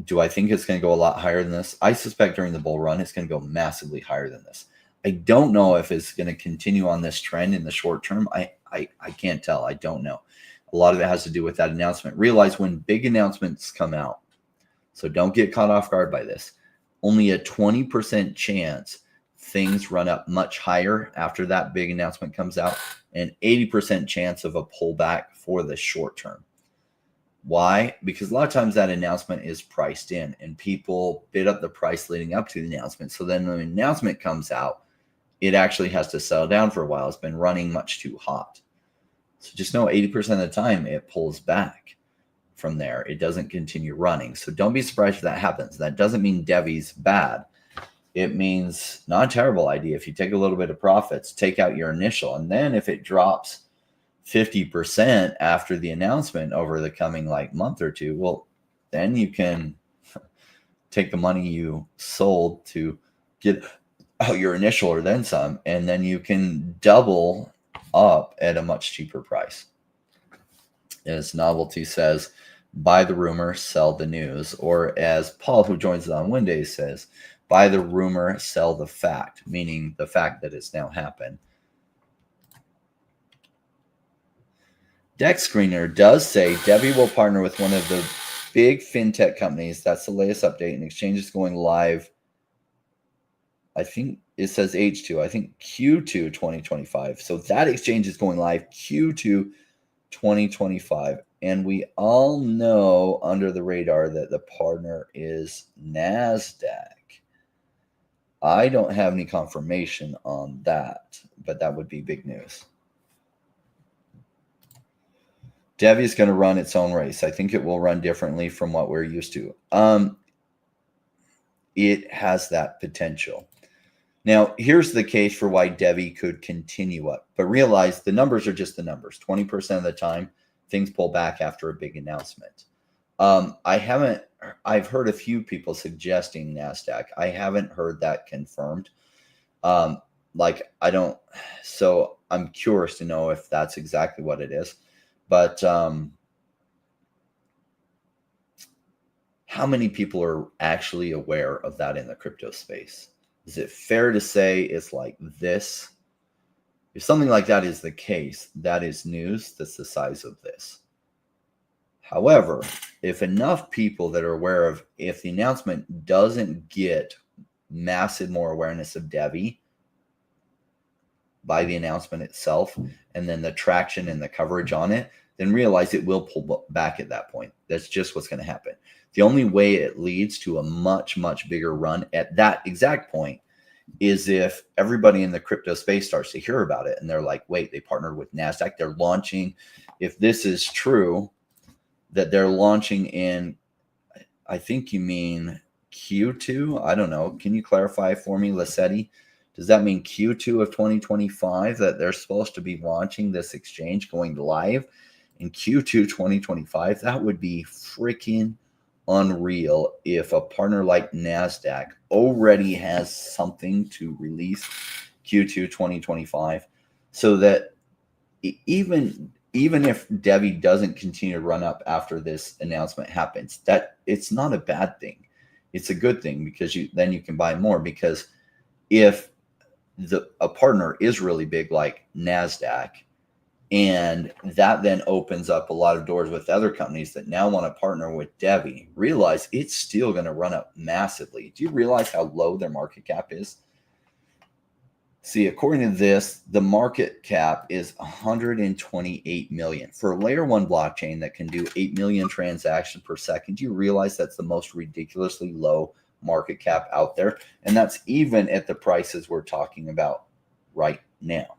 Do I think it's going to go a lot higher than this? I suspect during the bull run, it's going to go massively higher than this. I don't know if it's going to continue on this trend in the short term. I can't tell. I don't know. A lot of it has to do with that announcement. Realize when big announcements come out, so don't get caught off guard by this, only a 20% chance things run up much higher after that big announcement comes out, and 80% chance of a pullback for the short term. Why? Because a lot of times that announcement is priced in, and people bid up the price leading up to the announcement. So then when the announcement comes out, it actually has to settle down for a while. It's been running much too hot. So just know 80% of the time it pulls back from there. It doesn't continue running. So don't be surprised if that happens. That doesn't mean DevVE's bad. It means not a terrible idea. If you take a little bit of profits, take out your initial, and then if it drops 50% after the announcement over the coming like month or two, well, then you can take the money you sold to get out your initial or then some, and then you can double up at a much cheaper price. As Novelty says, buy the rumor, sell the news. Or as Paul, who joins us on Wednesdays, says, buy the rumor, sell the fact, meaning the fact that it's now happened. Deck Screener does say DevvE will partner with one of the big fintech companies. That's the latest update, and exchange is going live. I think it says H2. I think Q2 2025. So that exchange is going live Q2 2025. And we all know under the radar that the partner is NASDAQ. I don't have any confirmation on that, but that would be big news. DevvE is going to run its own race. I think it will run differently from what we're used to. It has that potential. Now, here's the case for why DevvE could continue up. But realize the numbers are just the numbers. 20% of the time, things pull back after a big announcement. I've heard a few people suggesting NASDAQ. I haven't heard that confirmed. So I'm curious to know if that's exactly what it is. But how many people are actually aware of that in the crypto space? Is it fair to say it's like this? If something like that is the case, that is news that's the size of this. However, if enough people that are aware of, if the announcement doesn't get massive more awareness of DevvE by the announcement itself, and then the traction and the coverage on it, then realize it will pull back at that point. That's just what's going to happen. The only way it leads to a much, much bigger run at that exact point is if everybody in the crypto space starts to hear about it and they're like, wait, they partnered with NASDAQ. They're launching, if this is true, that they're launching in, I think you mean Q2. I don't know. Can you clarify for me, Lissetti? Does that mean Q2 of 2025 that they're supposed to be launching this exchange going live in Q2 2025? That would be freaking unreal if a partner like NASDAQ already has something to release Q2 2025, so that even if DevvE doesn't continue to run up after this announcement happens, that it's not a bad thing. It's a good thing, because then you can buy more, because if a partner is really big like NASDAQ, and that then opens up a lot of doors with other companies that now want to partner with DevvE, realize it's still going to run up massively. Do you realize how low their market cap is? See, according to this, the market cap is 128 million. For a layer one blockchain that can do 8 million transactions per second, do you realize that's the most ridiculously low market cap out there? And that's even at the prices we're talking about right now,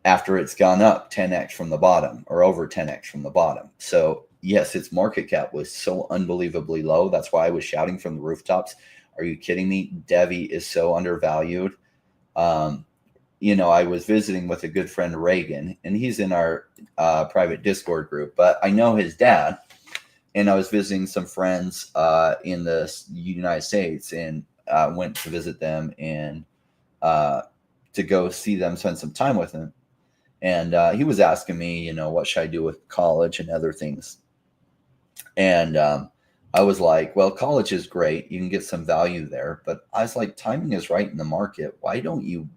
after it's gone up 10x from the bottom, or over 10x from the bottom. So yes, its market cap was so unbelievably low. That's why I was shouting from the rooftops, are you kidding me? DevvE is so undervalued. I was visiting with a good friend, Reagan, and he's in our private Discord group, but I know his dad, and I was visiting some friends in the United States, and went to visit them and to go see them, spend some time with them. And he was asking me, what should I do with college and other things? And I was like, well, college is great. You can get some value there. But I was like, timing is right in the market. Why don't you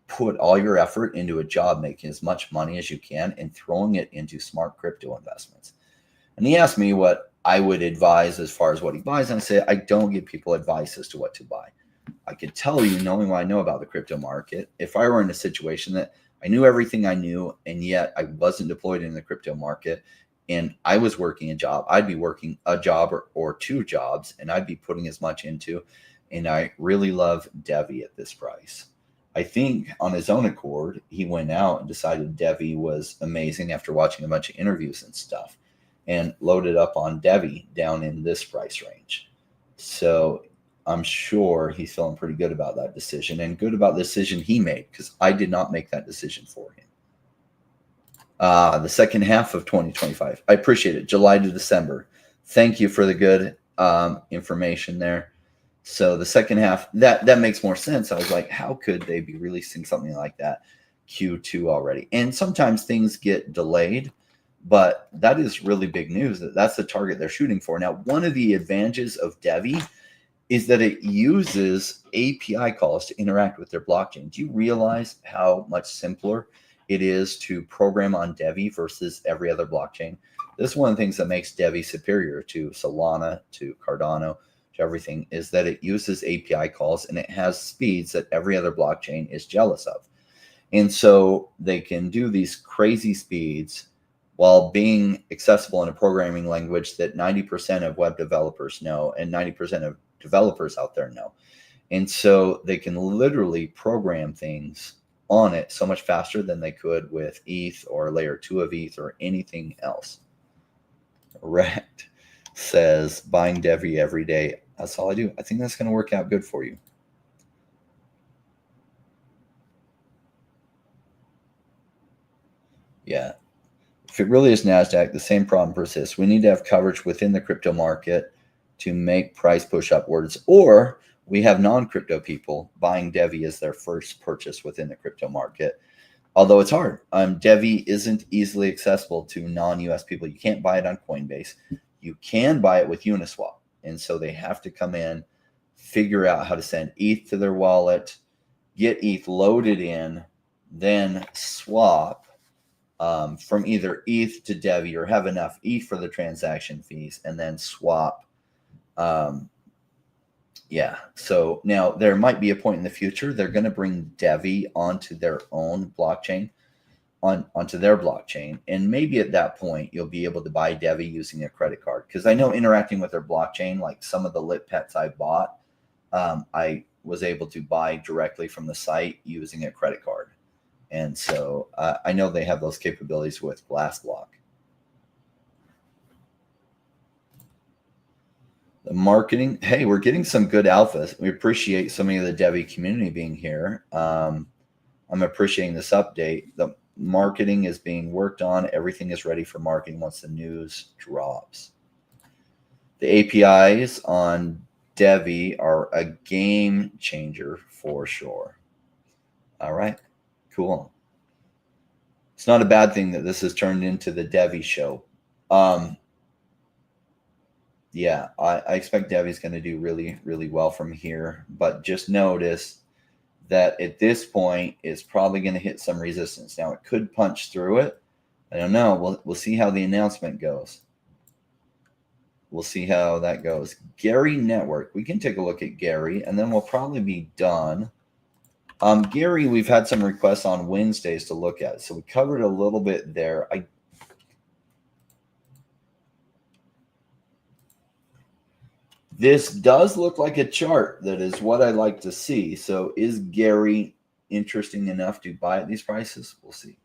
put all your effort into a job, making as much money as you can and throwing it into smart crypto investments? And he asked me what I would advise as far as what he buys. And I said, I don't give people advice as to what to buy. I could tell you, knowing what I know about the crypto market, if I were in a situation that I knew everything I knew, and yet I wasn't deployed in the crypto market, and I was working a job, I'd be working a job or two jobs, and I'd be putting as much into. And I really love DevvE at this price. I think on his own accord, he went out and decided DevvE was amazing after watching a bunch of interviews and stuff, and loaded up on DevvE down in this price range. So I'm sure he's feeling pretty good about that decision, and good about the decision he made, because I did not make that decision for him. The second half of 2025. I appreciate it. July to December. Thank you for the good information there. So the second half, that makes more sense. I was like, how could they be releasing something like that Q2 already? And sometimes things get delayed, but that is really big news. That's the target they're shooting for. Now, one of the advantages of DevvE is that it uses API calls to interact with their blockchain. Do you realize how much simpler it is to program on DevvE versus every other blockchain? This is one of the things that makes DevvE superior to Solana, to Cardano, to everything, is that it uses API calls, and it has speeds that every other blockchain is jealous of. And so they can do these crazy speeds while being accessible in a programming language that 90% of web developers know, and 90% of developers out there know. And so they can literally program things on it so much faster than they could with ETH or layer 2 of ETH or anything else. Correct. Says buying DevvE every day. That's all I do. I think that's going to work out good for you. Yeah. If it really is NASDAQ, the same problem persists. We need to have coverage within the crypto market to make price push upwards, or we have non-crypto people buying DevvE as their first purchase within the crypto market. Although it's hard. DevvE isn't easily accessible to non-US people. You can't buy it on Coinbase. You can buy it with Uniswap. And so they have to come in, figure out how to send ETH to their wallet, get ETH loaded in, then swap from either ETH to DevvE, or have enough ETH for the transaction fees and then swap. Yeah. So now there might be a point in the future they're going to bring DevvE onto their own blockchain, onto their blockchain. And maybe at that point you'll be able to buy DevvE using a credit card. Because I know interacting with their blockchain, like some of the lit pets I bought, I was able to buy directly from the site using a credit card. And so I know they have those capabilities with GlassBlock. The marketing, hey, we're getting some good alphas. We appreciate so many of the DevvE community being here. I'm appreciating this update. The marketing is being worked on. Everything is ready for marketing once the news drops. The APIs on DevvE are a game changer for sure. All right, cool. It's not a bad thing that this has turned into the DevvE show. Yeah, I expect DevvE's going to do really, really well from here. But just notice that at this point, it's probably going to hit some resistance. Now, it could punch through it. I don't know. We'll see how the announcement goes. We'll see how that goes. Gari Network. We can take a look at Gari, and then we'll probably be done. Gari, we've had some requests on Wednesdays to look at. So we covered a little bit there. This does look like a chart that is what I like to see. So is Gari interesting enough to buy at these prices? We'll see.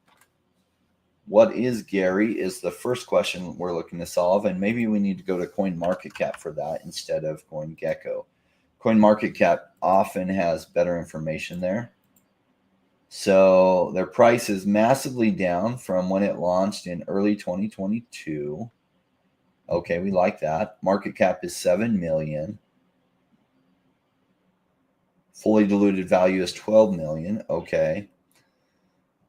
What is Gari is the first question we're looking to solve. And maybe we need to go to CoinMarketCap for that instead of CoinGecko. CoinMarketCap often has better information there. So their price is massively down from when it launched in early 2022. Okay, we like that. Market cap is 7 million. Fully diluted value is 12 million. Okay.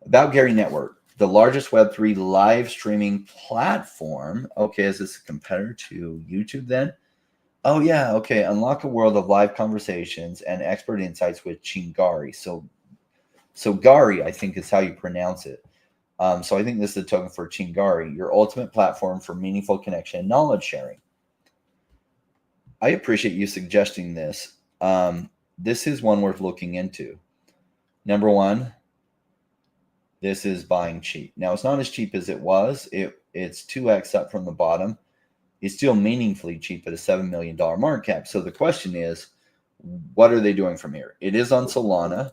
About Gari Network, the largest Web3 live streaming platform. Okay, is this a competitor to YouTube then? Oh, yeah. Okay. Unlock a world of live conversations and expert insights with Chingari. So Gari, I think is how you pronounce it. So I think this is a token for Chingari, your ultimate platform for meaningful connection and knowledge sharing. I appreciate you suggesting this. This is one worth looking into. Number one, this is buying cheap. Now, it's not as cheap as it was. It's 2x up from the bottom. It's still meaningfully cheap at a $7 million market cap. So the question is, what are they doing from here? It is on Solana.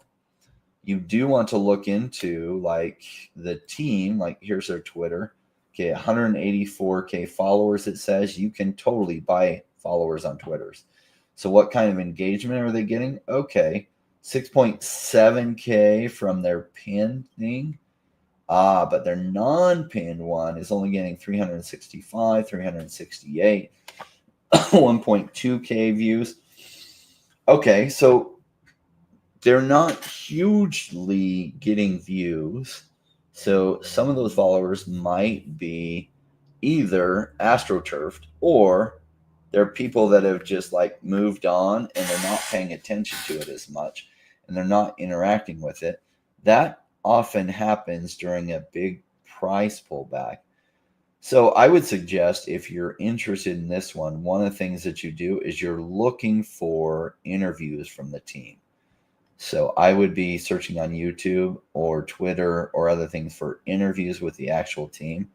You do want to look into like the team, like here's their Twitter. Okay, 184K followers, it says. You can totally buy followers on Twitters. So what kind of engagement are they getting? Okay, 6.7K from their pinned thing. But their non-pinned one is only getting 365, 368, 1.2K views. Okay, so they're not hugely getting views. So some of those followers might be either astroturfed or they're people that have just like moved on and they're not paying attention to it as much and they're not interacting with it. That often happens during a big price pullback. So I would suggest if you're interested in this one, one of the things that you do is you're looking for interviews from the team. So I would be searching on YouTube or Twitter or other things for interviews with the actual team,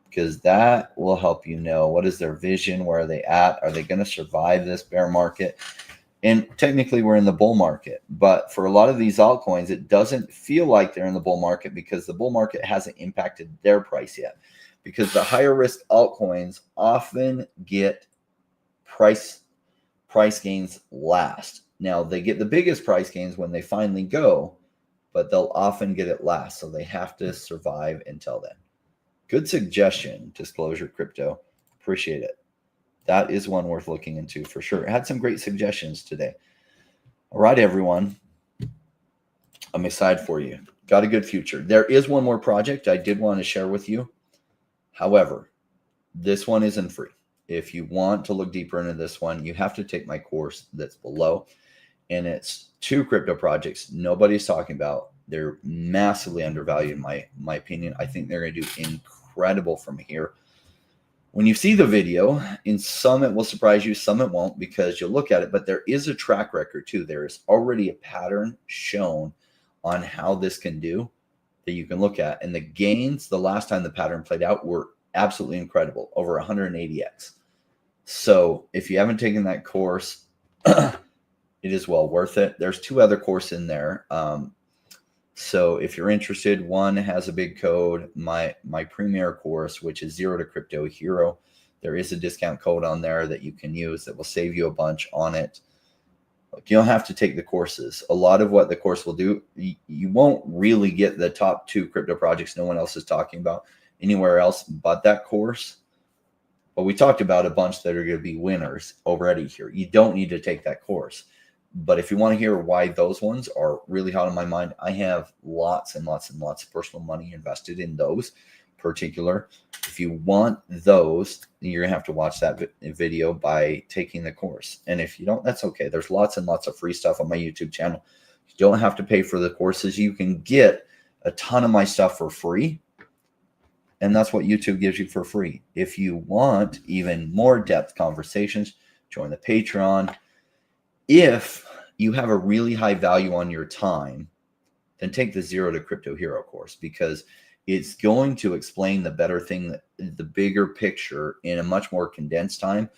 because that will help you know what is their vision, where are they at, are they going to survive this bear market? And technically we're in the bull market, but for a lot of these altcoins, it doesn't feel like they're in the bull market because the bull market hasn't impacted their price yet, because the higher risk altcoins often get price gains last. Now, they get the biggest price gains when they finally go, but they'll often get it last. So they have to survive until then. Good suggestion, Disclosure Crypto. Appreciate it. That is one worth looking into for sure. I had some great suggestions today. All right, everyone. I'm excited for you. Got a good future. There is one more project I did want to share with you. However, this one isn't free. If you want to look deeper into this one, you have to take my course that's below. and it's 2 crypto projects nobody's talking about. They're massively undervalued in my opinion. I think they're going to do incredible from here. When you see the video, in some it will surprise you, some it won't, because you'll look at it, but there is a track record too. There is already a pattern shown on how this can do that you can look at. And the gains, the last time the pattern played out, were absolutely incredible, over 180x. So if you haven't taken that course, it is well worth it. There's 2 other courses in there. So if you're interested, one has a big code, my premier course, which is 0 to Crypto Hero. There is a discount code on there that you can use that will save you a bunch on it. Look, you don't have to take the courses. A lot of what the course will do, you won't really get the top 2 crypto projects no one else is talking about anywhere else but that course. But we talked about a bunch that are going to be winners already here. You don't need to take that course. But if you want to hear why those ones are really hot on my mind, I have lots and lots and lots of personal money invested in those particular. If you want those, you're going to have to watch that video by taking the course. And if you don't, that's okay. There's lots and lots of free stuff on my YouTube channel. You don't have to pay for the courses. You can get a ton of my stuff for free. And that's what YouTube gives you for free. If you want even more depth conversations, join the Patreon. If you have a really high value on your time, then take the 0 to Crypto Hero course, because it's going to explain the better thing, the bigger picture in a much more condensed time,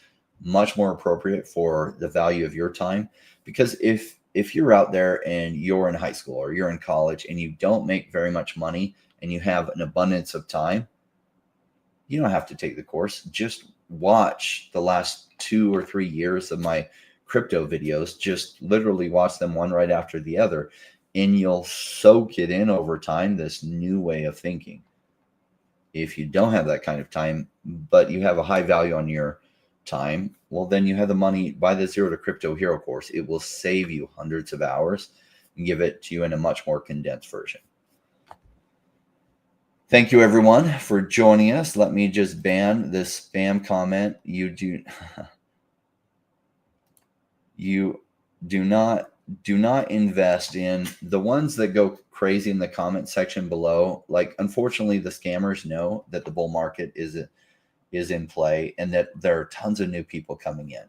much more appropriate for the value of your time. Because if you're out there and you're in high school or you're in college and you don't make very much money and you have an abundance of time, you don't have to take the course. Just watch the last 2 or 3 years of my crypto videos. Just literally watch them one right after the other, and you'll soak it in over time, this new way of thinking. If you don't have that kind of time, but you have a high value on your time, well, then you have the money. Buy the 0 to Crypto Hero course. It will save you hundreds of hours and give it to you in a much more condensed version. Thank you, everyone, for joining us. Let me just ban this spam comment. You do not invest in the ones that go crazy in the comment section below. Like, unfortunately, the scammers know that the bull market is in play and that there are tons of new people coming in,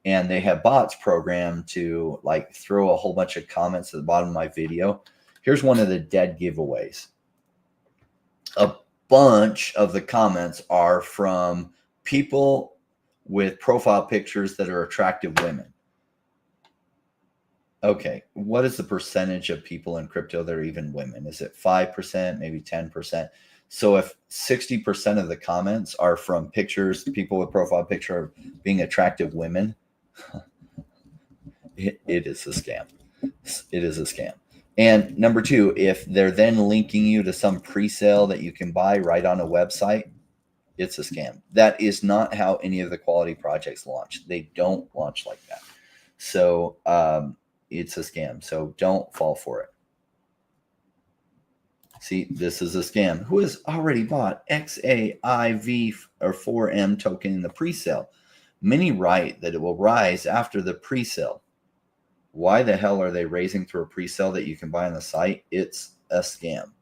and they have bots programmed to like throw a whole bunch of comments at the bottom of my video. Here's one of the dead giveaways. A bunch of the comments are from people with profile pictures that are attractive women. Okay, what is the percentage of people in crypto that are even women? Is it 5%, maybe 10%? So if 60% of the comments are from pictures, people with profile picture being attractive women, it is a scam. It is a scam. And number 2, if they're then linking you to some pre-sale that you can buy right on a website, it's a scam. That is not how any of the quality projects launch. They don't launch like that. So it's a scam. So don't fall for it. See, this is a scam. Who has already bought XAIV or 4M token in the pre-sale? Many write that it will rise after the pre-sale. Why the hell are they raising through a pre-sale that you can buy on the site? It's a scam.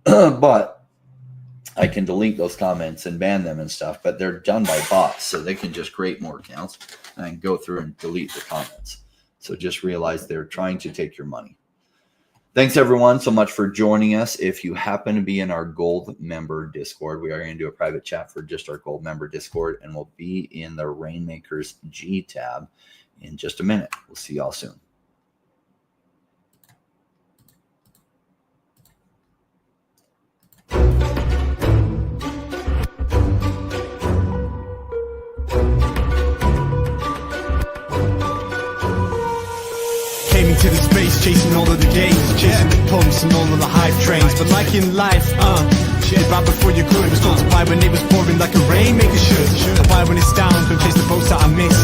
But I can delete those comments and ban them and stuff, but they're done by bots, so they can just create more accounts and go through and delete the comments. So just realize they're trying to take your money. Thanks, everyone, so much for joining us. If you happen to be in our gold member Discord, we are going to do a private chat for just our gold member Discord, and we'll be in the Rainmakers G tab in just a minute. We'll see y'all soon. To the space, chasing all of the gains, chasing the pumps and all of the hype trains. But like in life, shit right before you could. Was told to buy when it was pouring like a rainmaker should. I buy when it's down, don't chase the boats that I miss.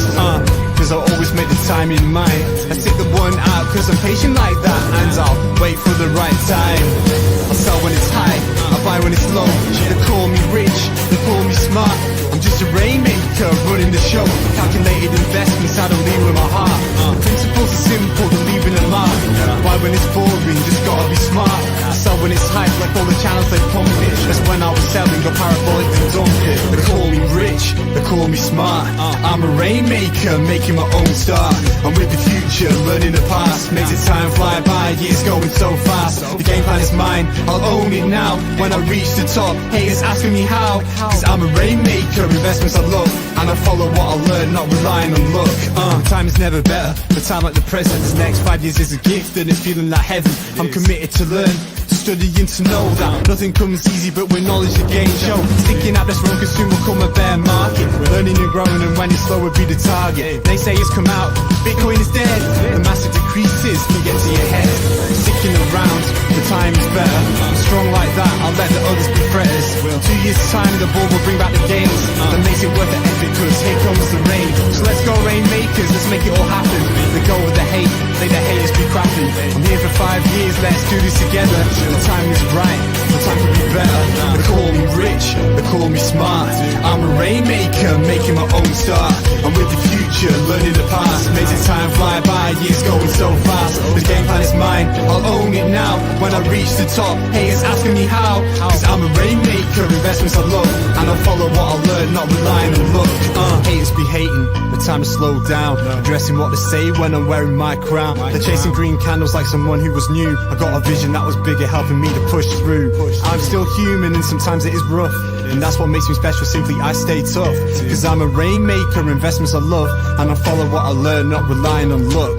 Cause I always made the time in mind. I stick the one out cause I'm patient like that. And I'll wait for the right time. I sell when it's high, I buy when it's low. They call me rich, they call me smart. I'm just a rainmaker running the show. Calculated investments, I don't lead with my heart. Principle the channels they pump it. That's when I was selling a parabolic to dump it. They call me rich, they call me smart. I'm a rainmaker, making my own start. I'm with the future, learning the past. Makes it time fly by, years going so fast. The game plan is mine, I'll own it now. When I reach the top, haters asking me how. Cause I'm a rainmaker, investments I love. And I follow what I learn, not relying on luck. Time is never better, the time like the present. This next 5 years is a gift and it's feeling like heaven. I'm committed to learn, studying to know that nothing comes easy, but with knowledge the game show. Sticking out this wrong cause soon will come a bear market. Learning and growing, and when it's slow will be the target. Naysayers come out, Bitcoin is dead. The massive decreases can get to your head. Sticking around, the time is better. Strong like that, I'll let the others be fretters. 2 years time the ball will bring back the gains. That makes it worth the effort cause here comes the rain. So let's go rainmakers, let's make it all happen. Let go with the hate, let the haters be crapping. I'm here for 5 years, let's do this together. The time is right, the time could be better. They call me rich, they call me smart. I'm a rainmaker, making my own start. I'm with the future, learning the past. Makes it time fly by, years going so fast. The game plan is mine, I'll own it now. When I reach the top, haters asking me how. Cause I'm a rainmaker, investments I love. And I'll follow what I learn, not relying on luck. Haters be hating, the time to slow down. Addressing what they say when I'm wearing my crown. They're chasing green candles like someone who was new. I got a vision that was bigger, helping me to push through. I'm still human and sometimes it is rough. And that's what makes me special, simply I stay tough. Cause I'm a rainmaker, investments I love. And I follow what I learn, not relying on luck.